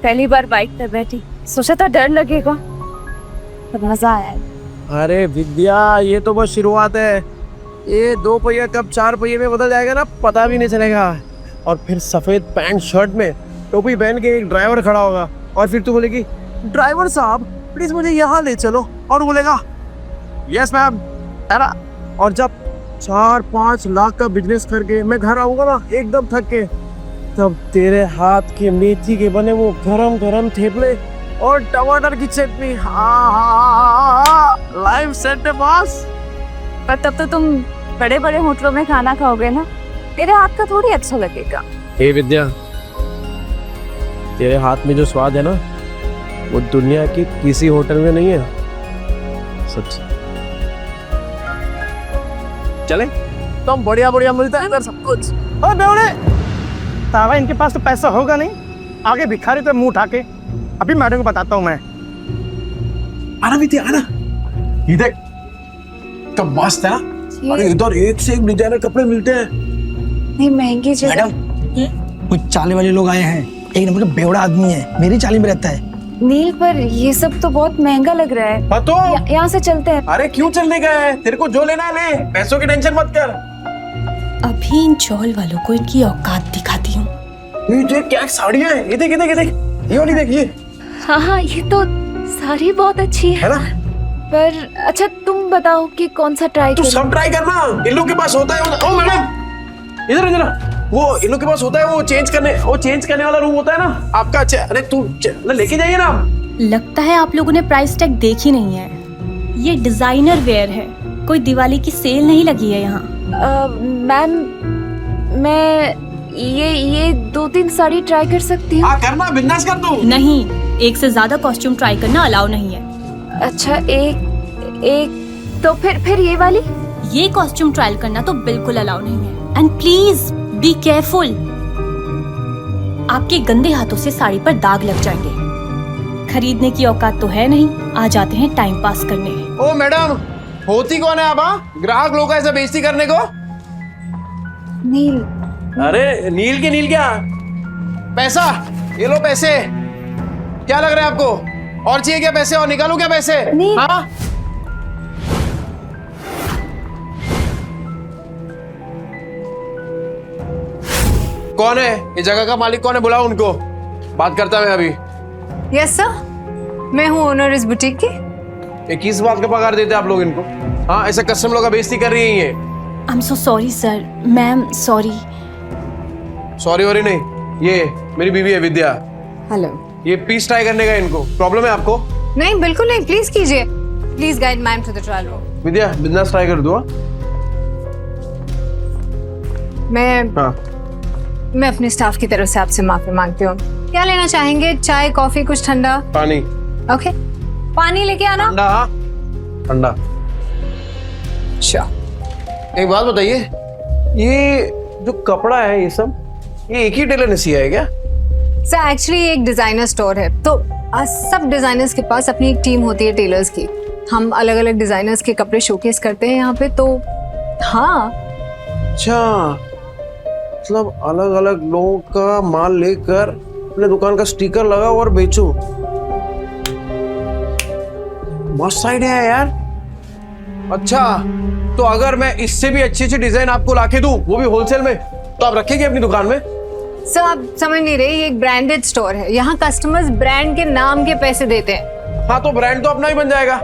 पहली बार बाइक पर बैठी, सोचा था डर लगेगा, पर मजा आया। अरे विद्या, ये तो बस शुरुआत है। ये 2 पहिया कब 4 पहिए में बदल जाएगा ना, पता भी नहीं चलेगा। और फिर सफेद पैंट शर्ट में टोपी पहन के एक ड्राइवर खड़ा होगा, और फिर तू बोलेगी, ड्राइवर साहब प्लीज मुझे यहाँ ले चलो, और बोलेगा यस मैम, है ना? और जब 4-5 लाख का बिजनेस करके मैं घर आऊंगा ना एकदम थक के, तब तेरे हाथ के मेथी के बने वो गरम गरम थेपले और टमाटर की चटनी, लाइव सेट है बॉस। पर तब तो तुम बड़े बड़े होटलों में खाना खाओगे ना, तेरे हाथ का थोड़ी अच्छा लगेगा। हे विद्या, तेरे हाथ में जो स्वाद है ना, वो दुनिया की किसी होटल में नहीं है, सच। चले तो हम बढ़िया बढ़िया मिलता है इधर सब कुछ। और बेवड़े, तावा इनके पास तो पैसा होगा नहीं, आगे भिखारी तो मुंह उठा के। अभी मैडम को बताता हूँ मैं। आना विद्या, आना। ये देख, कब मस्त है ना? अरे इधर एक से एक डिजाइनर कपड़े मिलते हैं। नहीं महंगी जगह। मैडम, कुछ चाले वाले लोग आए हैं, एक नंबर का बेवड़ा आदमी है, मेरी चाली में रहता है। नील, पर ये सब तो बहुत महंगा लग रहा है। तो यहाँ से चलते हैं। अरे क्यों चलने का है? तेरे को जो लेना है ले, पैसों की टेंशन मत कर। अभी इन चौल वालों को इनकी औकात दिखाती हूँ। ये देख क्या साड़ियाँ हैं, ये देख ये देख ये देख, ये वाली देख ये। हाँ, ये तो साड़ी बहुत अच्छी है ना? पर अच्छा तुम बताओ कि कौन सा ट्राई तू सब ट्राई करना, इन लोग के पास होता है। ओ मैडम, इधर इधर, वो इन लोग के पास होता है, वो चेंज करने वाला रूम होता है ना आपका। अरे तू लेके जाइए ना। लगता है आप लोगों ने प्राइस टैग देखी नहीं है। ये डिजाइनर वेयर है, कोई दिवाली की सेल नहीं लगी है यहाँ। मैम, मैं ये 2-3 साड़ी ट्राई कर सकती हूँ? करना, बिंदास कर तू। नहीं, एक से ज्यादा कॉस्ट्यूम ट्राई करना अलाउ नहीं है। अच्छा, एक तो फिर ये वाली? ये कॉस्ट्यूम ट्रायल करना तो बिल्कुल अलाउ नहीं है। एंड प्लीज बी केयरफुल, आपके गंदे हाथों से साड़ी पर दाग लग जाएंगे। खरीदने की औकात तो है नहीं, आ जाते हैं टाइम पास करने। ओ मैडम, होती कौन है आप? ग्राहक लोग ऐसे बेइज्जती करने को? नील। अरे नील के नील क्या? पैसा, ये लो पैसे। क्या लग रहा है आपको? और चाहिए क्या पैसे? और निकालू क्या पैसे? हाँ? कौन है ये जगह का मालिक? कौन है? बुलाओ उनको, बात करता मैं अभी। यस सर, मैं हूँ ओनर इस बुटीक की। ये किस बात का पगार देते आप लोग इनको? हाँ, ऐसे कस्टमर लोग का बेइज्जती कर रही है ये। I am so sorry sir, ma'am sorry. Sorry worry नहीं, ये मेरी बीवी है विद्या। हेलो। ये पीस ट्राई करने का इनको प्रॉब्लम है आपको? नहीं बिल्कुल नहीं, प्लीज कीजिए। Please guide ma'am to the trial room. Vidya business try कर दो। मैं अपने स्टाफ की तरफ से आपसे माफी मांगती हूँ। क्या लेना चाहेंगे? चाय, कॉफी, कुछ ठंडा? पानी। ओके, पानी लेके आना। ठंडा। ठंडा। अच्छा, एक बात बताइए, ये जो कपड़ा है ये सब, ये एक ही टेलर ने सिया है क्या? सर एक्चुअली एक डिजाइनर स्टोर है, तो सब डिजाइनर्स के पास अपनी एक टीम होती है टेलर्स की। हम अलग अलग डिजाइनर्स के कपड़े शोकेस करते हैं यहाँ पे। तो हाँ। अच्छा, मतलब अलग अलग लोगों का माल लेकर अपने दुकान का स्टिकर लगाओ और बेचो। मस्त आइडिया है यार। अच्छा, तो अगर मैं इससे भी अच्छी अच्छी डिजाइन आपको लाके दूं, वो भी होलसेल में, तो आप रखेंगे अपनी दुकान में? सर आप समझ नहीं रहे, ये एक ब्रांडेड स्टोर है। यहाँ कस्टमर्स ब्रांड के नाम के पैसे देते हैं। हाँ, तो ब्रांड तो अपना ही बन जाएगा।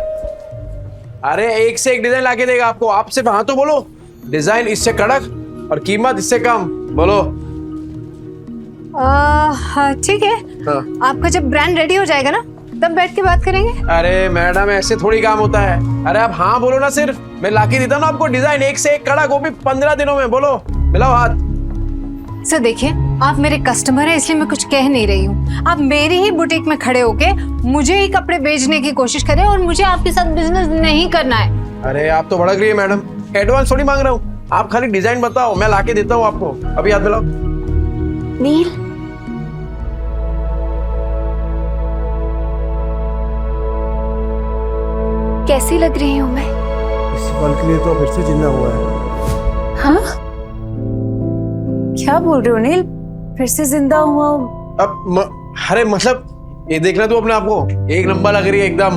अरे एक से एक डिजाइन लाके देगा आपको। आप सिर्फ हाँ तो बोलो, डिजाइन इससे कड़क और कीमत इससे कम, बोलो। ठीक है। हाँ। आपका जब ब्रांड रेडी हो जाएगा ना, तब बैठ के बात करेंगे। अरे मैडम, ऐसे थोड़ी काम होता है। अरे आप हाँ बोलो ना, सिर्फ मैं लाके देता हूँ ना आपको डिजाइन एक से एक कड़क, वो भी 15 दिनों में। बोलो, मिलाओ हाथ। सर देखिए, आप मेरे कस्टमर हैं इसलिए मैं कुछ कह नहीं रही हूँ। आप मेरी ही बुटीक में खड़े होके मुझे ही कपड़े बेचने की कोशिश करें और मुझे आपके साथ बिजनेस नहीं करना है। अरे आप तो भड़क रही है मैडम, एडवांस थोड़ी मांग रहा हूँ। आप खाली डिजाइन बताओ, मैं लाके देता हूँ आपको। अभी हाथ मिलाओ। नील, कैसी लग रही हूँ मैं? इस पल के लिए तो फिर से जिंदा हुआ है। हाँ? क्या बोल रहे हो नील? फिर से जिंदा हुआ हूँ? अरे मतलब ये देखना तू अपने आप को, एक नंबर लग रही है एकदम।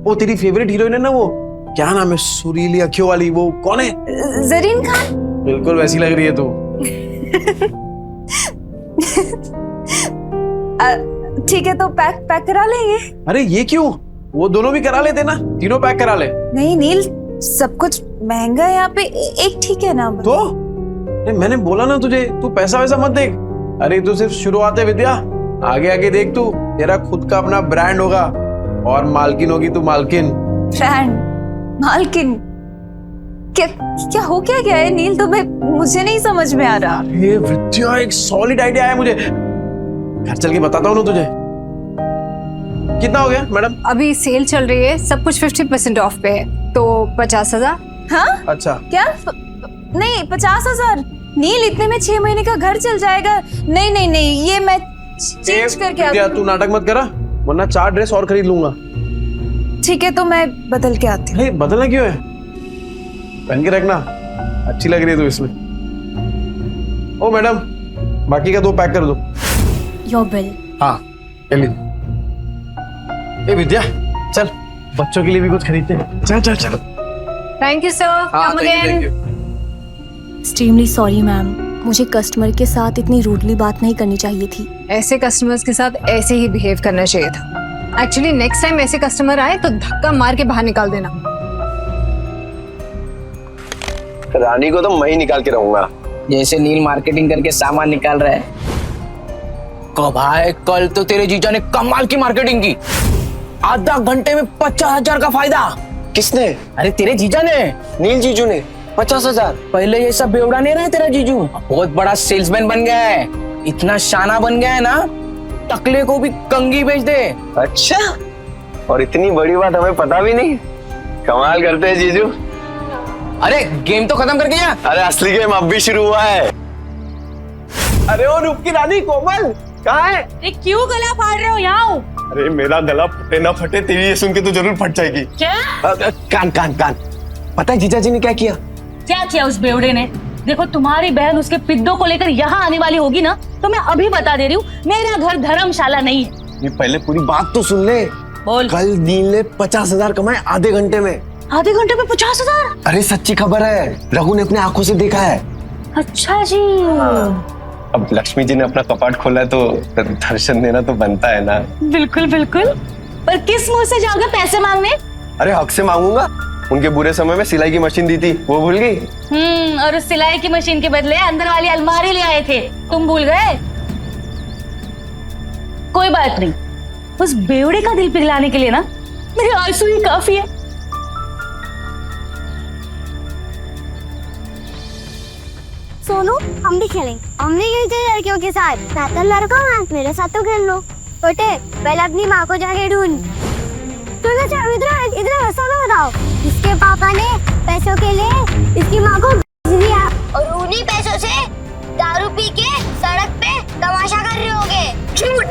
वो तेरी फेवरेट हीरोइन है ना, वो क्या नाम है, सुरीली अखियों वाली, वो कौन है? जरीन खान। बिल्कुल वैसी लग रही है तू। ठीक है, तो पैक करा लेंगे। अरे ये क्यों? वो दोनों भी करा लेते ना, तीनों पैक करा ले। नहीं नील, सब कुछ महंगा है यहाँ पे, एक ठीक है ना? तो मैंने बोला ना तुझे, तू पैसा वैसा मत देख। अरे तू सिर्फ शुरुआत है विद्या, आगे आगे देख तू, तेरा खुद का अपना ब्रांड होगा और मालकिन होगी तू, मालकिन। ब्रांड? मालकिन? क्या हो क्या गया है नील? तो मुझे नहीं समझ में आ रहा। ये विद्या, एक सॉलिड आइडिया है मुझे, घर चल के बताता हूँ ना तुझे। कितना हो गया मैडम? अभी सेल चल रही है, सब कुछ 50% ऑफ पे है, तो 50,000। हाँ? अच्छा। क्या? नहीं, 50,000 नील, इतने में 6 महीने का घर चल जाएगा। नहीं नहीं नहीं, ये मैं चेंज करके विद्या, तू नाटक मत करा, वरना 4 ड्रेस और खरीद लूंगा। ठीक है, तो मैं बदल के आती हूँ। बदलना क्यों है? पहन के रखना, अच्छी लग रही है तू इसमें। ओ मैडम, बाकी का 2 पैक कर दो। Your bill. हाँ, ए विद्या, चल बच्चों के लिए भी कुछ खरीदते हैं। चल चल चल। Thank you sir, come again. Extremely sorry ma'am, मुझे कस्टमर के साथ इतनी रूडली बात नहीं करनी चाहिए थी। ऐसे कस्टमर्स के साथ ऐसे ही बिहेव करना चाहिए था। एक्चुअली नेक्स्ट टाइम ऐसे कस्टमर आए तो धक्का मार के बाहर निकाल देना। रानी को तो मैं ही निकाल के रहूंगा। जैसे नील मार्केटिंग करके सामान निकाल रहा है। भाई कल तो तेरे जीजा ने कमाल की मार्केटिंग की, आधा घंटे में 50,000 का फायदा। किसने? अरे तेरे जीजा ने, नील जीजू ने। 50,000? पहले ये सब बेवड़ा नहीं रहा तेरा जीजू, बहुत बड़ा सेल्समैन बन गया है, इतना शाना बन गया है ना, टकले को भी कंगी बेच दे। अच्छा, और इतनी बड़ी बात हमें पता भी नहीं। कमाल करते हैं जीजू। अरे गेम तो खत्म कर गया। अरे असली गेम अब भी शुरू हुआ है। अरे ओ रूप की रानी कोमल कहाँ है? ये क्यों गला फाड़ रहे हो? यहाँ हूँ। अरे मेरा गला फटे ना फटे, तेरी ये सुन के तो जरूर फट जाएगी। क्या? कान कान कान। पता है जीजा जी ने क्या किया? क्या किया उस बेवड़े ने? देखो तुम्हारी बहन उसके पिद्दों को लेकर यहाँ आने वाली होगी ना, तो मैं अभी बता दे रही हूँ, मेरा घर धर्मशाला नहीं है। ये पहले पूरी बात तो सुन ले। बोल। कल नील ने 50,000 कमाए आधे घंटे में। आधे घंटे में 50,000? अरे सच्ची खबर है, रघु ने अपने आंखों से देखा है। अच्छा जी। अब लक्ष्मी जी ने अपना कपाट खोला है तो दर्शन देना तो बनता है ना। बिल्कुल बिल्कुल, पर किस मुंह से जाओगे पैसे मांगने? अरे हक से मांगूंगा। उनके बुरे समय में सिलाई की मशीन दी थी, वो भूल गई? और उस सिलाई की मशीन के बदले अंदर वाली अलमारी ले आए थे, तुम भूल गए? कोई बात नहीं, उस बेवड़े का दिल पिघलाने के लिए ना मेरे आंसू ही काफी है। सोनू, हम भी खेलेंगे। हम नहीं खेलते लड़कियों के साथ। तो लड़का है, मेरे साथ तो खेल लो। छोटे, पहले अपनी माँ को जाके ढूंढ। इधर सोनू बताओ, इसके पापा ने पैसों के लिए इसकी माँ को दिया और उन्हीं पैसों से दारू पी के सड़क पे तमाशा कर रहे होगे। झूठ।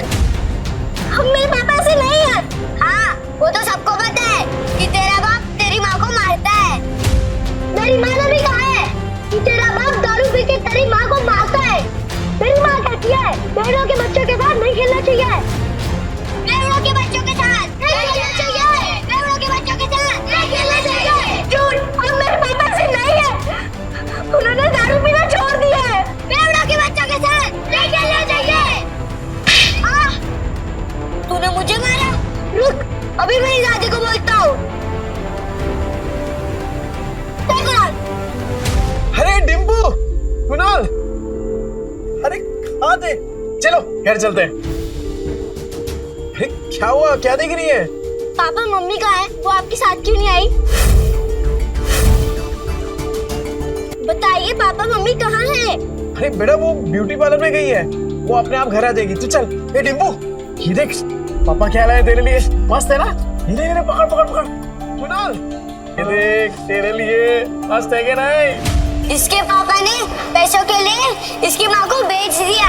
हम मेरे पापा से नहीं है। हाँ, वो तो सबको पता है कि तेरा बाप तेरी माँ को मारता है। मेरी माँ ने भी कहा है कि तेरा बाप दारू पी के तेरी माँ को मारता है। मेरी माँ कहती है बेड़ों के बच्चों के साथ नहीं खेलना चाहिए। बेड़ों के बच्चों के साथ नहीं खेलना चाहिए। बेड़ों के बच्चों के साथ नहीं खेलना चाहिए। झूठ। हम मेरे पापा से नहीं है, उन्होंने दारू पीना छोड़ दिया है। बेड़ों के बच्चों के साथ नहीं खेलना चाहिए। तूने मुझे मारा? रुक, अभी मेरी दादी को बोलता हूँ। अरे डिम्पू, कुणाल, अरे कहाँ थे? चलो घर चलते हैं। अरे क्या हुआ, क्या देख रही है? पापा मम्मी कहाँ है? वो आपके साथ क्यों नहीं आई? बताइए पापा मम्मी कहाँ है? अरे बेटा वो ब्यूटी पार्लर में गई है, वो अपने आप घर आ जाएगी। तो चल। ए डिम्पू, ये देख पापा क्या लाए तेरे लिए, मस्त है ना? ये पकड़ पकड़ पकड़। कुणाल, ये देख तेरे लिए, मस्त है क्या नहीं? इसके पापा ने पैसों के लिए इसकी माँ को बेच दिया।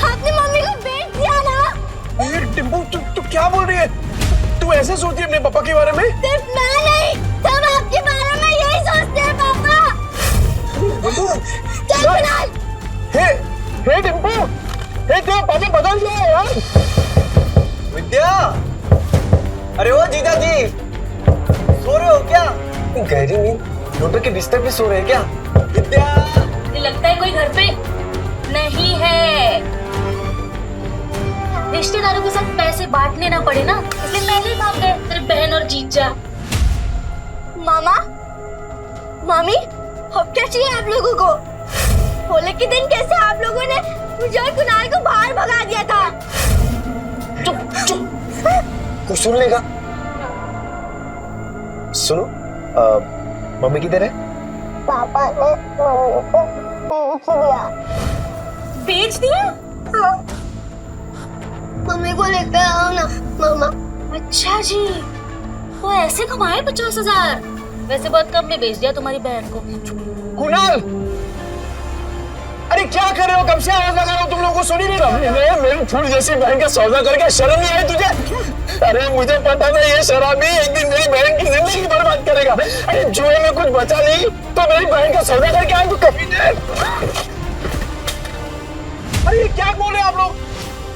आपने मम्मी को बेच दिया ना? ये डिम्पू तू क्या बोल रही है? तू ऐसे सोचती है अपने पापा के बारे में? सिर्फ मैं नहीं, सब आपके बारे में यही सोचते हैं पापा। चल कुणाल। हे डिम्पू, हे तेरा पापा बदल गया है यार। विद्या, अरे ओ जीजा जी, सो रहे हो क्या? गहरी नींद, डॉक्टर के बिस्तर पे सो रहे हैं क्या? विद्या, लगता है कोई घर पे नहीं है। रिश्तेदारों के साथ पैसे बांटने ना पड़े ना, इसलिए पहले ही भाग गए तेरे बहन और जीजा। मामा, मामी, अब क्या चाहिए आप लोगों को? होली के दिन कैसे आप लोगों ने मुझे और कुणाल को बाहर भगा दिया था? चुप चुप, कुछ सुन लेगा। सुनो, मम्मी किधर है? पापा ने मम्मी को बेच दिया। बेच दिया? हाँ। मम्मी को लेकर आओ ना मामा। अच्छा जी, वो ऐसे कमाए 50,000? वैसे बहुत कम में बेच दिया तुम्हारी बहन को। कुणाल, अरे क्या कर रहे हो? कब से आवाज लगा रहा हूँ, तुम लोगों को सुनी नहीं रहा? मेरी फूल जैसी बहन का सौदा करके शर्म नहीं आई तुझे? अरे मुझे पता था ये शराबी एक दिन मेरी बहन की जिंदगी बर्बाद करेगा। अरे जुए में कुछ बचा नहीं तो मेरी बहन का सौदा करके आए तो कभी नहीं। अरे क्या बोल रहे हैं आप लोग?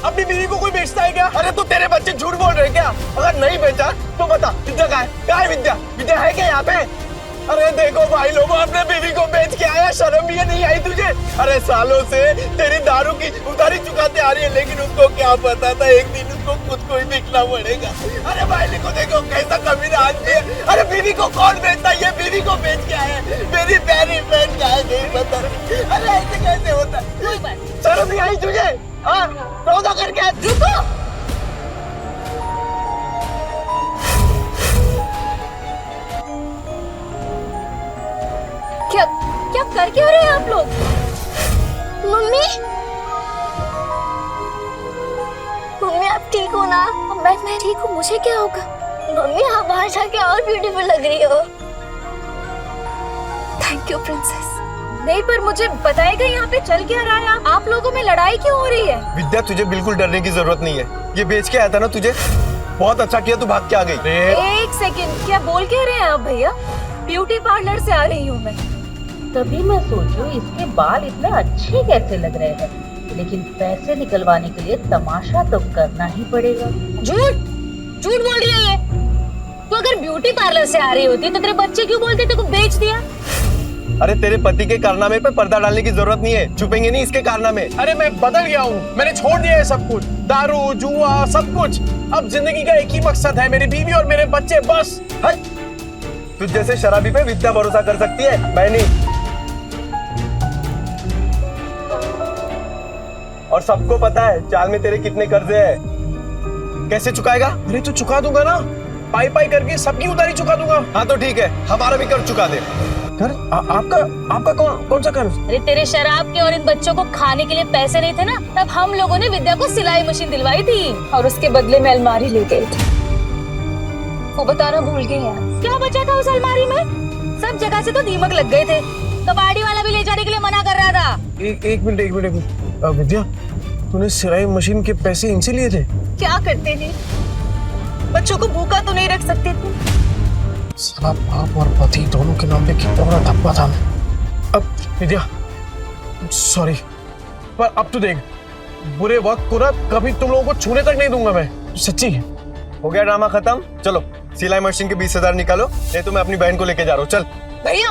अपनी बीवी को कोई बेचता है क्या? अरे तो तेरे बच्चे झूठ बोल रहे हैं क्या? अगर नहीं बेचा तो बता, विद्या कहाँ है? कहाँ है विद्या? विद्या है क्या यहाँ पे? अरे देखो भाई लोगों, अपने बीवी को बेच के आया, शर्म भी नहीं आई तुझे? अरे सालों से तेरी दारू की उधारी चुकाते आ रही है, लेकिन उसको क्या पता था एक दिन उसको खुद को ही बिकना पड़ेगा। अरे भाई को देखो कैसा कमीना आदमी है। अरे बीवी को कौन बेचता है? ये बीवी को बेच के आया, मेरी प्यारी बहन का है, नहीं पता। अरे ऐसे कैसे होता है? शर्म नहीं आई तुझे? हाँ, सौदा करके रुको। क्या कर क्यों रहे हैं आप लोग? मम्मी, मम्मी आप ठीक हो ना? मैं ठीक हूँ, मुझे क्या होगा? मम्मी आप बाहर जाके और ब्यूटीफुल लग रही हो। Thank you princess. नहीं पर मुझे बताएगा यहाँ पे चल क्या रहा है? आप लोगों में लड़ाई क्यों हो रही है? विद्या तुझे बिल्कुल डरने की जरूरत नहीं है, ये बेच के आया था ना तुझे, बहुत अच्छा किया तू भाग के आ गई। एक सेकंड, क्या बोल के रहे हैं आप भैया? ब्यूटी पार्लर से आ रही हूँ मैं। तभी मैं सोचूं इसके बाल इतने अच्छे कैसे लग रहे हैं, लेकिन पैसे निकलवाने के लिए तमाशा तो करना ही पड़ेगा। झूठ बोल रही है ये। तो अगर ब्यूटी पार्लर से आ रही होती तो तेरे बच्चे क्यों बोलते तेरे को बेच दिया? अरे तेरे पति के कारनामे पे पर्दा डालने की जरूरत नहीं है, छुपेंगे नहीं इसके कारनामे। अरे मैं बदल गया हूँ, मैंने छोड़ दिया है सब कुछ, दारू जुआ सब कुछ। अब जिंदगी का एक ही मकसद है, मेरी बीवी और मेरे बच्चे, बस। तुझ जैसे शराबी पे विद्या भरोसा कर सकती है, मैं नहीं। और सबको पता है चाल में तेरे कितने कर्जे हैं। कैसे चुकाएगा? अरे तो चुका दूंगा ना, पाई पाई करके सबकी उधारी चुका दूंगा। हाँ तो ठीक है, हमारा भी कर्ज चुका दे। कर आपका कौन सा कर्ज? अरे तेरे शराब के और इन बच्चों को खाने के लिए पैसे नहीं थे ना, तब हम लोगों ने विद्या को सिलाई मशीन दिलवाई थी और उसके बदले में अलमारी ले गए थे। वो बताना भूल गए यार। क्या बचा था उस अलमारी में? सब जगह से तो दीमक लग गए थे, कबाड़ी वाला भी ले जाने के लिए मना कर रहा था। एक मिनट विद्या, तूने सिलाई मशीन के पैसे इनसे लिए थे? क्या करते थे? बच्चों को भूखा तो नहीं रख सकते थे। साला बाप और पति दोनों के नाम पे कितना बड़ा धब्बा था। अब विद्या सॉरी, पर अब तो देख, बुरे वक्त को ना कभी तुम लोगों को छूने तक नहीं दूंगा मैं, सच्ची। हो गया ड्रामा खत्म, चलो सिलाई मशीन के 20,000 निकालो, नहीं तो मैं अपनी बहन को लेके जा रहा हूँ। चल भैया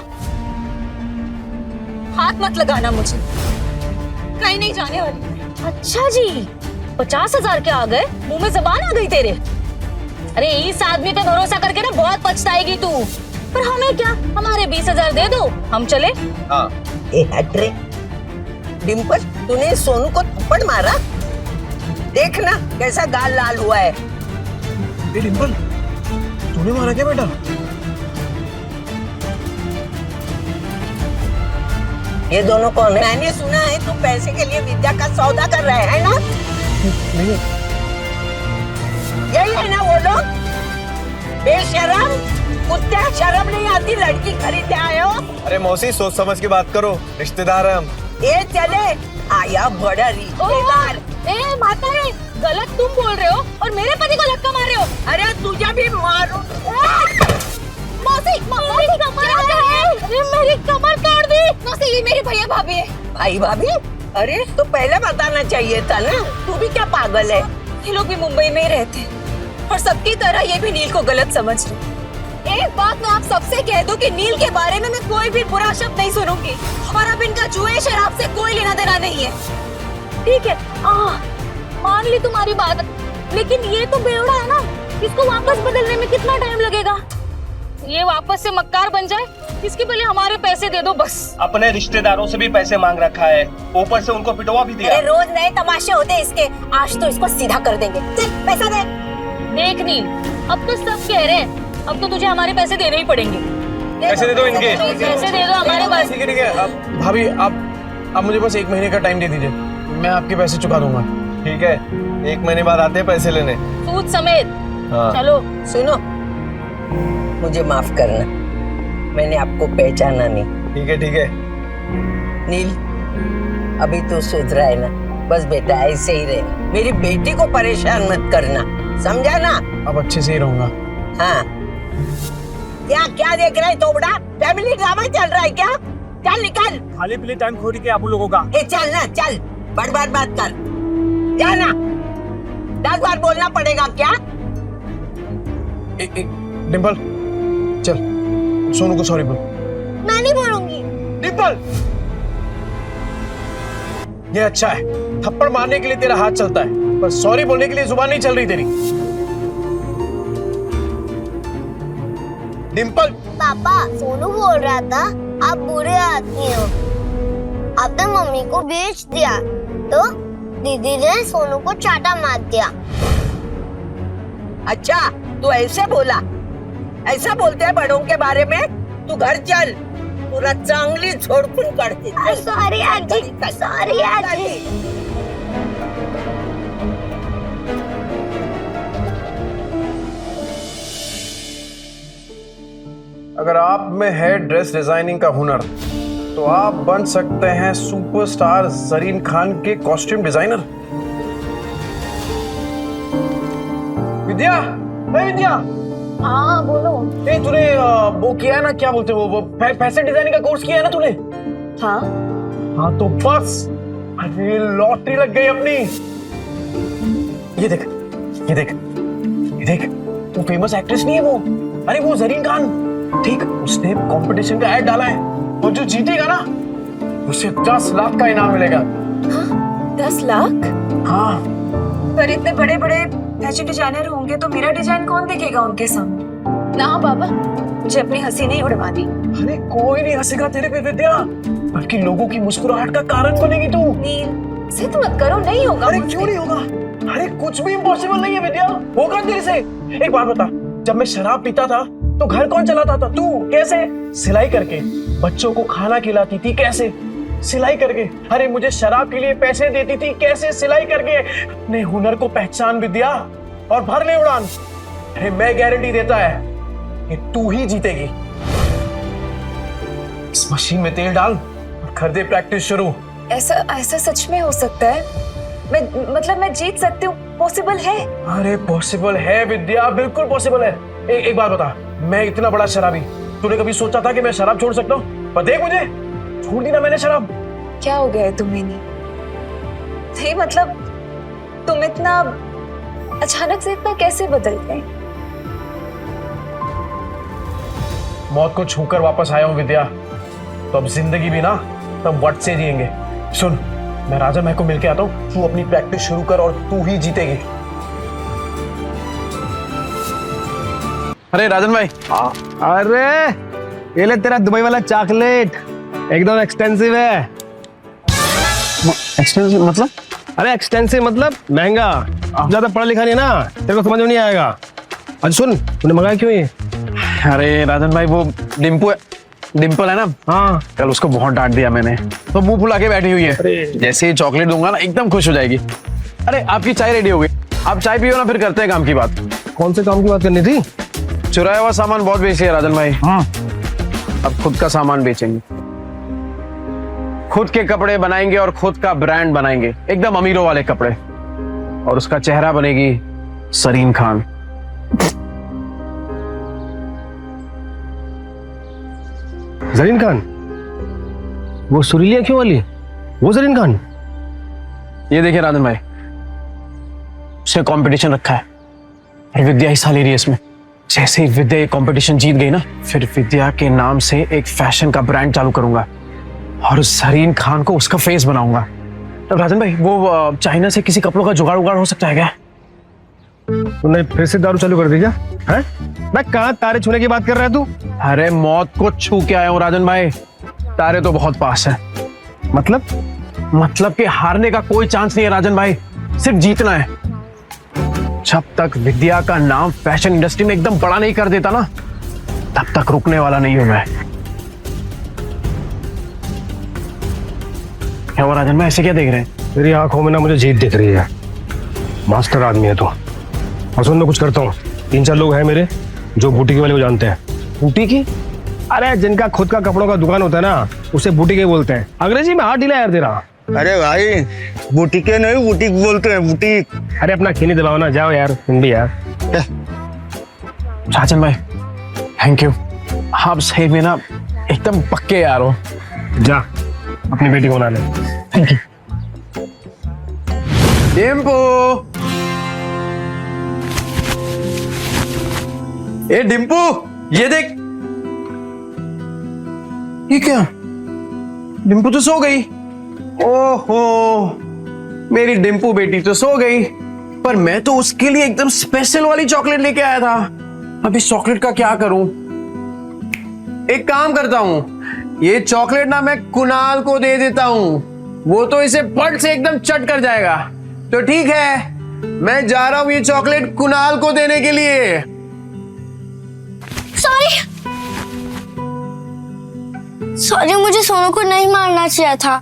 हाथ मत लगाना मुझे, कहीं नहीं जाने वाली। अच्छा जी, 50,000 के आ गए, मुंह में जबान आ गई तेरे। अरे इस आदमी पे भरोसा करके ना बहुत पछताएगी तू। पर हमें क्या, हमारे 20,000 दे दो, हम चले। हाँ। डिम्पल, तूने सोनू को थप्पड़ मारा? देखना कैसा गाल लाल हुआ है। डिम्पल, तूने मारा क्या बेटा? ये दोनों कौन है? मैंने सुना है तू पैसे के लिए विद्या का सौदा कर रहे है ना? नहीं। यही है ना वो लोग? बेशरम, कुत्ते, शर्म नहीं आती, लड़की खरीदने आए हो? अरे मौसी सोच समझ के बात करो, रिश्तेदार है हम। ये चले आया बड़ा रिश्तेदार। ए माता है, गलत तुम बोल रहे हो और मेरे पति को धक्का मार रहे हो। अरे तुझे भी मारो। मौसी, मेरी कमर काट दी। मौसी, ये मेरे भैया भाभी है। भाई भाभी? अरे तो पहले बताना चाहिए था ना, तू भी क्या पागल है? ये लोग भी मुंबई में ही रहते हैं और सबकी तरह ये भी नील को गलत समझ रहे। एक बात मैं आप सबसे कह दूं कि नील के बारे में मैं कोई भी बुरा शब्द नहीं सुनूंगी और अब इनका जुए शराब से कोई लेना देना नहीं है, ठीक है? मान ली तुम्हारी बात, लेकिन ये तो बेवड़ा है ना, इसको वापस बदलने में कितना टाइम लगेगा? ये वापस से मक्कार बन जाए, इसके पहले हमारे पैसे दे दो बस। अपने रिश्तेदारों से भी पैसे मांग रखा है, ऊपर से उनको पिटवा भी दिया। अरे रोज नए तमाशे होते इसके, आज तो इसको सीधा कर देंगे। चल पैसा दे। देख नील, अब तो सब कह रहे हैं, अब तो तुझे हमारे पैसे देने ही पड़ेंगे। पैसे दे दो इनके। पैसे दे दो हमारे पास। ठीक है। अब भाभी आप मुझे बस 1 महीने का टाइम दे दीजिए, मैं आपके पैसे चुका दूंगा। ठीक है, 1 महीने बाद आते हैं पैसे लेने, सूद समेत। हाँ। चलो। सुनो, मुझे माफ करना, मैंने आपको पहचाना नहीं। ठीक है। नील, अभी तो सुधरा है ना, बस बेटा ऐसे ही रहे, मेरी बेटी को परेशान मत करना, समझा ना? अब अच्छे से ही रहूंगा। हाँ। क्या देख रहा है तोबड़ा? फैमिली ड्रामा चल रहा है क्या? चल निकल। खाली पीली टाइम खोरी के आप लोगों का। चल ना, चल, बर्बाद बात कर, जाना। 10 बार बोलना पड़ेगा क्या? डिम्पल चल, सोनू को सॉरी बोल। मैं नहीं बोलूंगी। डिम्पल, ये अच्छा है, थप्पड़ मारने के लिए तेरा हाथ चलता है, पर सॉरी बोलने के लिए जुबान नहीं चल रही तेरी। डिम्पल। पापा, सोनू बोल रहा था आप बुरे आदमी हो, आपने मम्मी को बेच दिया, तो दीदी ने सोनू को चाटा मार दिया। अच्छा, तू ऐसे बोला? ऐसा बोलते हैं बड़ों के बारे में? तू घर चल, पूरा चांगली झोड़पुन करती। सॉरी आजी, सॉरी आजी। अगर आप में है ड्रेस डिजाइनिंग का हुनर तो आप बन सकते हैं सुपरस्टार जरीन खान के कॉस्ट्यूम डिजाइनर। विद्या, है विद्या। हाँ बोलो। ए तूने वो किया है ना, क्या बोलते हैं वो फैशन डिजाइनिंग का कोर्स किया है ना तूने? हाँ हाँ तो बस अरे लॉटरी लग गई अपनी। ये देख ये देख ये देख, वो फेमस एक्ट्रेस नहीं है वो, अरे वो जरीन खान, ठीक, उसने कंपटीशन का ऐड डाला है और जो जीतेगा ना उसे 10 लाख का इनाम मिलेगा। हाँ, 10 लाख? हाँ। पर इतने बड़े बड़े फैशन डिजाइनर होंगे तो मेरा डिजाइन कौन देखेगा उनके सामने? ना बाबा, मुझे अपनी हंसी नहीं उड़वा दी। अरे कोई नहीं हंसेगा तेरे पे विद्या, बल्कि लोगों की मुस्कुराहट का कारण बनेगी तू। नील, जिद मत करो, नहीं होगा। अरे क्यों नहीं होगा? अरे कुछ भी इम्पॉसिबल नहीं है विद्या, होगा तेरे से। एक बात बता, जब मैं शराब पीता था तो घर कौन चलाता था? तू। कैसे? सिलाई करके। बच्चों को खाना खिलाती थी, कैसे? सिलाई करके। अरे मुझे शराब के लिए पैसे देती थी, कैसे? सिलाई करके। अपने हुनर को पहचान विद्या और भर ले उड़ान। अरे मैं गारंटी देता है कि तू ही जीतेगी। इस मशीन में तेल डाल और कर दे प्रैक्टिस शुरू। ऐसा ऐसा सच में हो सकता है? मैं जीत सकती हूँ? पॉसिबल है? अरे पॉसिबल है विद्या, बिल्कुल पॉसिबल है। एक बात बता, मैं इतना बड़ा शराबी, तूने कभी सोचा था कि मैं शराब छोड़ सकता हूँ? पर देख मुझे, छोड़ दी ना मैंने शराब। क्या हो गया है तुम्हें? नहीं मतलब तुम इतना अचानक से इतना कैसे बदल गए? मौत को छूकर वापस आया हूँ विद्या, तो अब जिंदगी भी ना तब वट से जिएंगे। सुन, मैं राजन भाई को मिलके आता हूँ, तू अपनी प्रैक्टिस शुरू कर और तू ही जीतेगी। अरे राजन भाई। अरे ये ले तेरा दुबई वाला चॉकलेट, एकदम एक्सपेंसिव है। एक्सपेंसिव मतलब? अरे एक्सपेंसिव मतलब महंगा। ज्यादा पढ़ा लिखा नहीं ना, तेरे को समझ में नहीं आएगा। अच्छा सुन, तूने मंगाया क्यों ये? अरे राजन भाई, वो डिम्पल है ना, हाँ, कल उसको बहुत डांट दिया मैंने, तो मुंह फुला के बैठी हुई है। जैसे ही चॉकलेट दूंगा ना एकदम खुश हो जाएगी। अरे आपकी चाय रेडी हो गई, आप चाय पियो ना, फिर करते हैं काम की बात। कौन से काम की बात करनी थी? चुराया हुआ सामान बहुत बेची है राजन भाई। हाँ, अब खुद का सामान बेचेंगे, खुद के कपड़े बनाएंगे और खुद का ब्रांड बनाएंगे, एकदम अमीरों वाले कपड़े, और उसका चेहरा बनेगी जरीन खान। जरीन खान? वो सुरीली आंखों वाली, वो जरीन खान? ये देखिए राजन भाई, उसने कंपटीशन रखा है और विद्या हिस्सा ले रही है इसमें। जैसे ही विद्या ये कंपटीशन जीत गई ना, फिर विद्या के नाम से एक फैशन का ब्रांड चालू करूंगा और जरीन खान को उसका फेस बनाऊंगा। तो राजन भाई, वो चाइना से किसी कपड़ों का जुगाड़ उगाड़ हो सकता है क्या? तूने फिर से दारू चालू कर दी क्या? हैं? मैं कहाँ तारे छूने की बात कर रहा है तू? अरे मौत को छू के आया हूँ राजन भाई, तारे तो बहुत पास है। मतलब कि हारने का कोई चांस नहीं है राजन भाई, सिर्फ जीतना है। जब तक विद्या का नाम फैशन इंडस्ट्री में एकदम बड़ा नहीं कर देता ना, तब तक रुकने वाला नहीं हूं मैं। क्या हुआ राजन भाई, ऐसे क्या देख रहे हैं? मेरी आंखों में ना मुझे जीत दिख रही है। मास्टर आदमी है तो। और सुन, मैं कुछ करता हूँ, 3-4 लोग हैं मेरे जो बुटीक वाले को जानते हैं। बुटीक? अरे जिनका खुद का कपड़ों का दुकान होता है ना, उसे बुटीक ही बोलते हैं। अंग्रेजी में हाथ ढीला यार तेरा। अरे भाई, बुटीके नहीं बुटीक बोलते हैं, बुटीक। अरे अपना खीनी दबाओ ना, जाओ यार तुम भी यार। राजन भाई थैंक यू, आप सही में ना एकदम पक्के यार हो। जा अपनी बेटी को बना ले। Thank you. डिम्पू, ए डिम्पू, ये देख। ये क्या? डिम्पू तो सो गई। ओहो, मेरी डिम्पू बेटी तो सो गई, पर मैं तो उसके लिए एकदम स्पेशल वाली चॉकलेट लेके आया था। अब इस चॉकलेट का क्या करूं? एक काम करता हूं, ये चॉकलेट ना मैं कुणाल को दे देता हूं, वो तो इसे पट से एकदम चट कर जाएगा। तो ठीक है, मैं जा रहा हूं ये चॉकलेट कुणाल को देने के लिए। सॉरी, मुझे सोनू को नहीं मारना चाहिए था।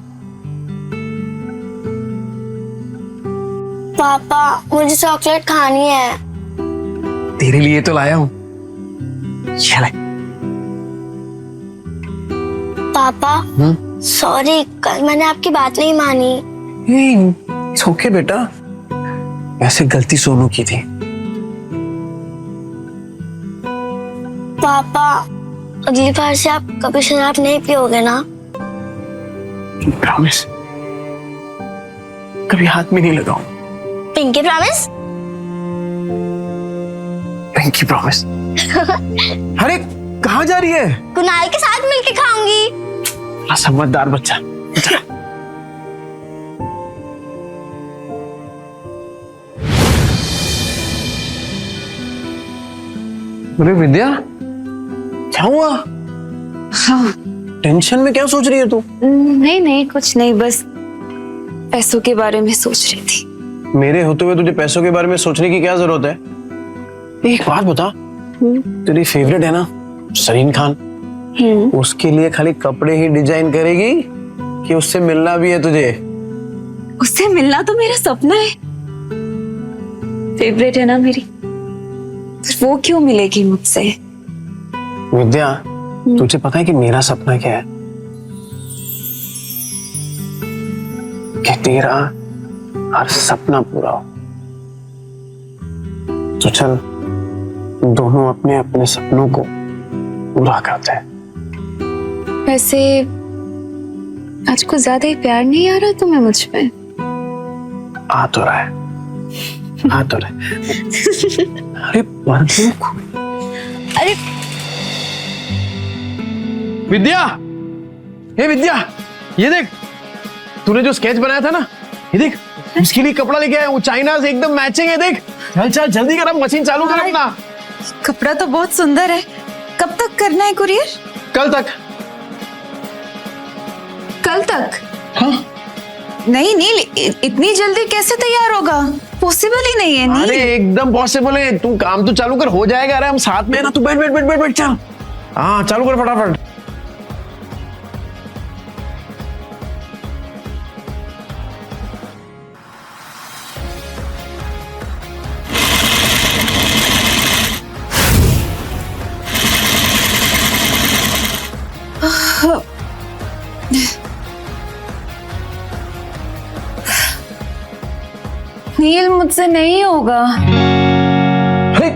पापा, मुझे चॉकलेट खानी है। तेरे लिए तो लाया हूं, चल। पापा सॉरी, कल मैंने आपकी बात नहीं मानी। इट्स ओके बेटा, वैसे गलती सोनू की थी। पापा अगली बार से आप कभी शराब नहीं पियोगे ना? प्रॉमिस, कभी हाथ में नहीं लगाऊं। Pinky promise? Pinky promise. अरे कहाँ जा रही है? कुणाल के साथ मिलके खाऊंगी। बड़ा समझदार बच्चा। अरे विद्या, क्या हुआ? हाँ टेंशन में क्या सोच रही है तू? नहीं नहीं कुछ नहीं, बस पैसों के बारे में सोच रही थी। मेरे होते हुए तुझे पैसों के बारे में सोचने की क्या जरूरत है? एक बात बता, तेरी फेवरेट है ना सरीन खान, उसके लिए खाली कपड़े ही डिजाइन करेगी कि उससे मिलना भी है तुझे? उससे मिलना तो मेरा सपना है, फेवरेट है ना मेरी, पर वो क्यों मिलेगी मुझसे? विद्या, तुझे पता है कि मेरा सपना क्या है? कि तेरा हर सपना पूरा हो। तो चल दोनों अपने अपने सपनों को पूरा करते हैं। वैसे आज कुछ ज्यादा ही प्यार नहीं आ रहा तुम्हें मुझ पे? आ तो रहा है, आ तो रहा है। अरे अरे विद्या, ये विद्या, ये देख, तूने जो स्केच बनाया था ना, ये देख, उसके लिए कपड़ा लेके आया हूँ, चाइना से एकदम मैचिंग है। देख, चल चल जल्दी कर, अब मशीन चालू कर अपना। कपड़ा तो बहुत सुंदर है, कब तक करना है कुरियर? कल तक। कल तक? हाँ। नहीं नील, इतनी जल्दी कैसे तैयार होगा? पॉसिबल ही नहीं है नील। अरे एकदम पॉसिबल है, तू काम तो चालू कर, हो जाएगा। अरे हम साथ में है ना, तू बैठ बैठ बैठ बैठ बैठ, चल। हाँ चालू कर फटाफट। नील मुझसे नहीं होगा। अरे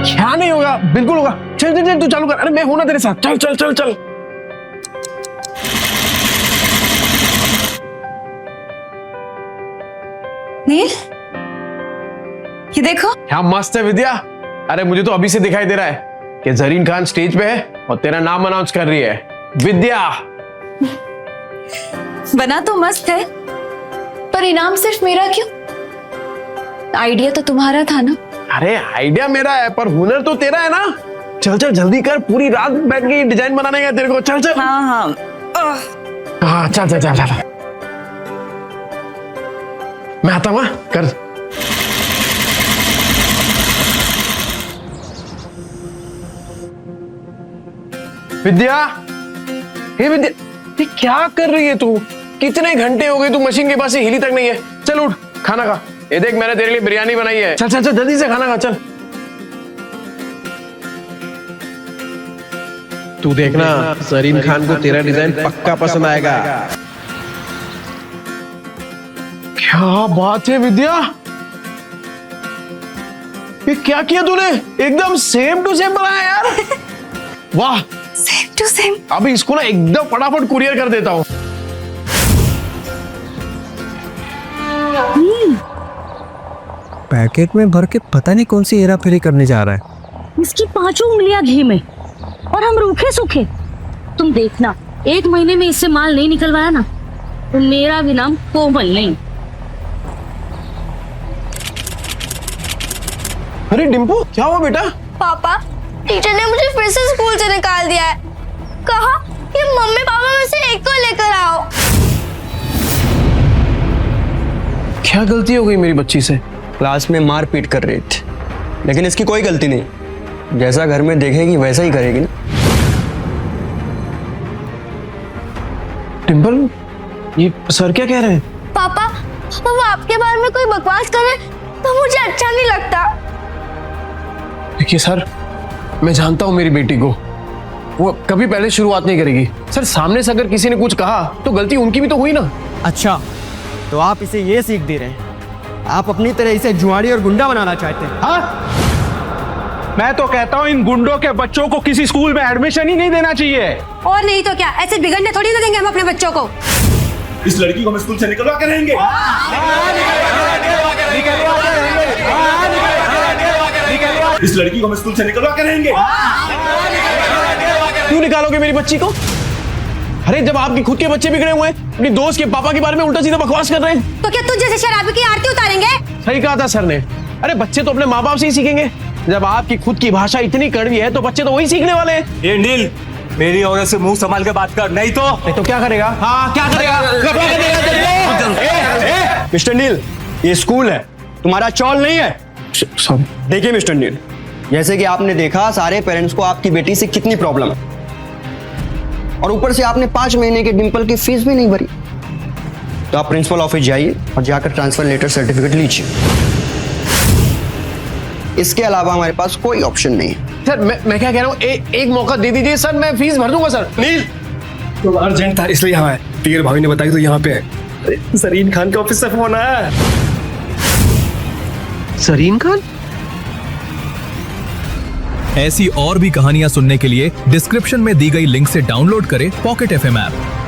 क्या नहीं होगा? बिल्कुल होगा। चल चल चल, तू चालू कर। अरे मैं हूं ना तेरे साथ, चल चल चल चल। नील, ये देखो। क्या मस्त है विद्या। अरे मुझे तो अभी से दिखाई दे रहा है कि जरीन खान स्टेज पे है और तेरा नाम अनाउंस कर रही है, विद्या। बना तो मस्त है, पर इनाम सिर्फ मेरा क्यों? आइडिया तो तुम्हारा था ना? अरे आइडिया मेरा है, पर हुनर तो तेरा है ना। चल चल जल्दी कर, पूरी रात बैठ के डिजाइन बनाने का तेरे को। चल चल। हाँ हाँ हाँ चल चल चल चल, मैं आता हूँ। कर। विद्या, हे विद्या, ये क्या कर रही है तू? कितने घंटे हो गए तू मशीन के पास से हिली तक नहीं है। चल उठ, खाना खा। ये देख, मैंने तेरे लिए बिरयानी बनाई है। चल चल चल जल्दी से खाना खा, चल। तू देखना, जरीन खान को तेरा डिजाइन पक्का पसंद आएगा। क्या बात है विद्या, ये क्या किया तूने? एकदम सेम टू सेम बनाया यार। वाह, सेम टू सेम। अभी इसको ना एकदम फटाफट कुरियर कर देता हूँ। पैकेट में भर के पता नहीं कौन सी हेरा फेरी करने जा रहा है। इसकी 5 उंगलियां घी में और हम रूखे सूखे। तुम देखना, 1 महीने में इससे माल नहीं निकलवाया ना तो मेरा भी नाम कोमल नहीं। अरे डिम्पू, क्या हुआ बेटा? पापा, टीचर ने मुझे फिर से स्कूल से निकाल दिया है। कहा कि मम्मी पापा में से एक को लेकर आओ। क्या गलती हो गई मेरी बच्ची से? क्लास में मार पीट कर रही थी, लेकिन इसकी कोई गलती नहीं। जैसा घर में देखेगी वैसा ही करेगी ना। डिम्पल, ये सर क्या कह रहे हैं? पापा, वो आपके बारे में कोई बकवास करे तो मुझे अच्छा नहीं लगता। देखिए सर, मैं जानता हूं मेरी बेटी को, वो कभी पहले शुरुआत नहीं करेगी सर। सामने से अगर किसी ने कुछ कहा तो गलती उनकी भी तो हुई ना। अच्छा, तो आप इसे ये सीख दे रहे हैं, आप अपनी तरह इसे जुआड़ी और गुंडा बनाना चाहते हैं? हाँ, मैं तो कहता हूँ इन गुंडों के बच्चों को किसी स्कूल में एडमिशन ही नहीं देना चाहिए। और नहीं तो क्या, ऐसे बिगड़ने थोड़ी ना देंगे हम अपने बच्चों को। इस लड़की को हम स्कूल से निकलवा के रहेंगे। इस लड़की को हम स्कूल से निकलवा के रहेंगे। क्यों निकालोगे मेरी बच्ची को? अरे जब आपके खुद के बच्चे बिगड़े हुए हैं, अपनी दोस्त के पापा के बारे में उल्टा सीधा बकवास कर रहे हैं। तो क्या तुझ जैसे शराबी की आरती उतारेंगे? सही कहा था सर ने। अरे बच्चे तो अपने माँ बाप से ही सीखेंगे। जब आपकी खुद की भाषा इतनी कड़वी है तो बच्चे तो वही सीखने वाले हैं। ये नील, मेरी औरत से मुंह संभाल के बात कर, नहीं तो क्या करेगा? हाँ क्या करेगा? मिस्टर नील, ये स्कूल है, तुम्हारा चौल नहीं है। देखिए मिस्टर नील, जैसे कि आपने देखा सारे पेरेंट्स को आपकी बेटी से कितनी प्रॉब्लम है, और ऊपर से आपने 5 महीने के डिंपल की फीस भी नहीं भरी। तो आप प्रिंसिपल ऑफिस जाइए और जाकर ट्रांसफर लेटर सर्टिफिकेट लीजिए। इसके अलावा हमारे पास कोई ऑप्शन नहीं है। सर मैं क्या कह रहा हूँ, एक मौका दे दीजिए सर, मैं फीस भर दूंगा सर। नील, तो अर्जेंट था इसलिए यहाँ है। तीर भाभी ने बताई तो यहाँ पे है। सरीन खान के ऑफिस से फोन आया। सरीन खान? ऐसी और भी कहानियां सुनने के लिए डिस्क्रिप्शन में दी गई लिंक से डाउनलोड करें पॉकेट FM ऐप।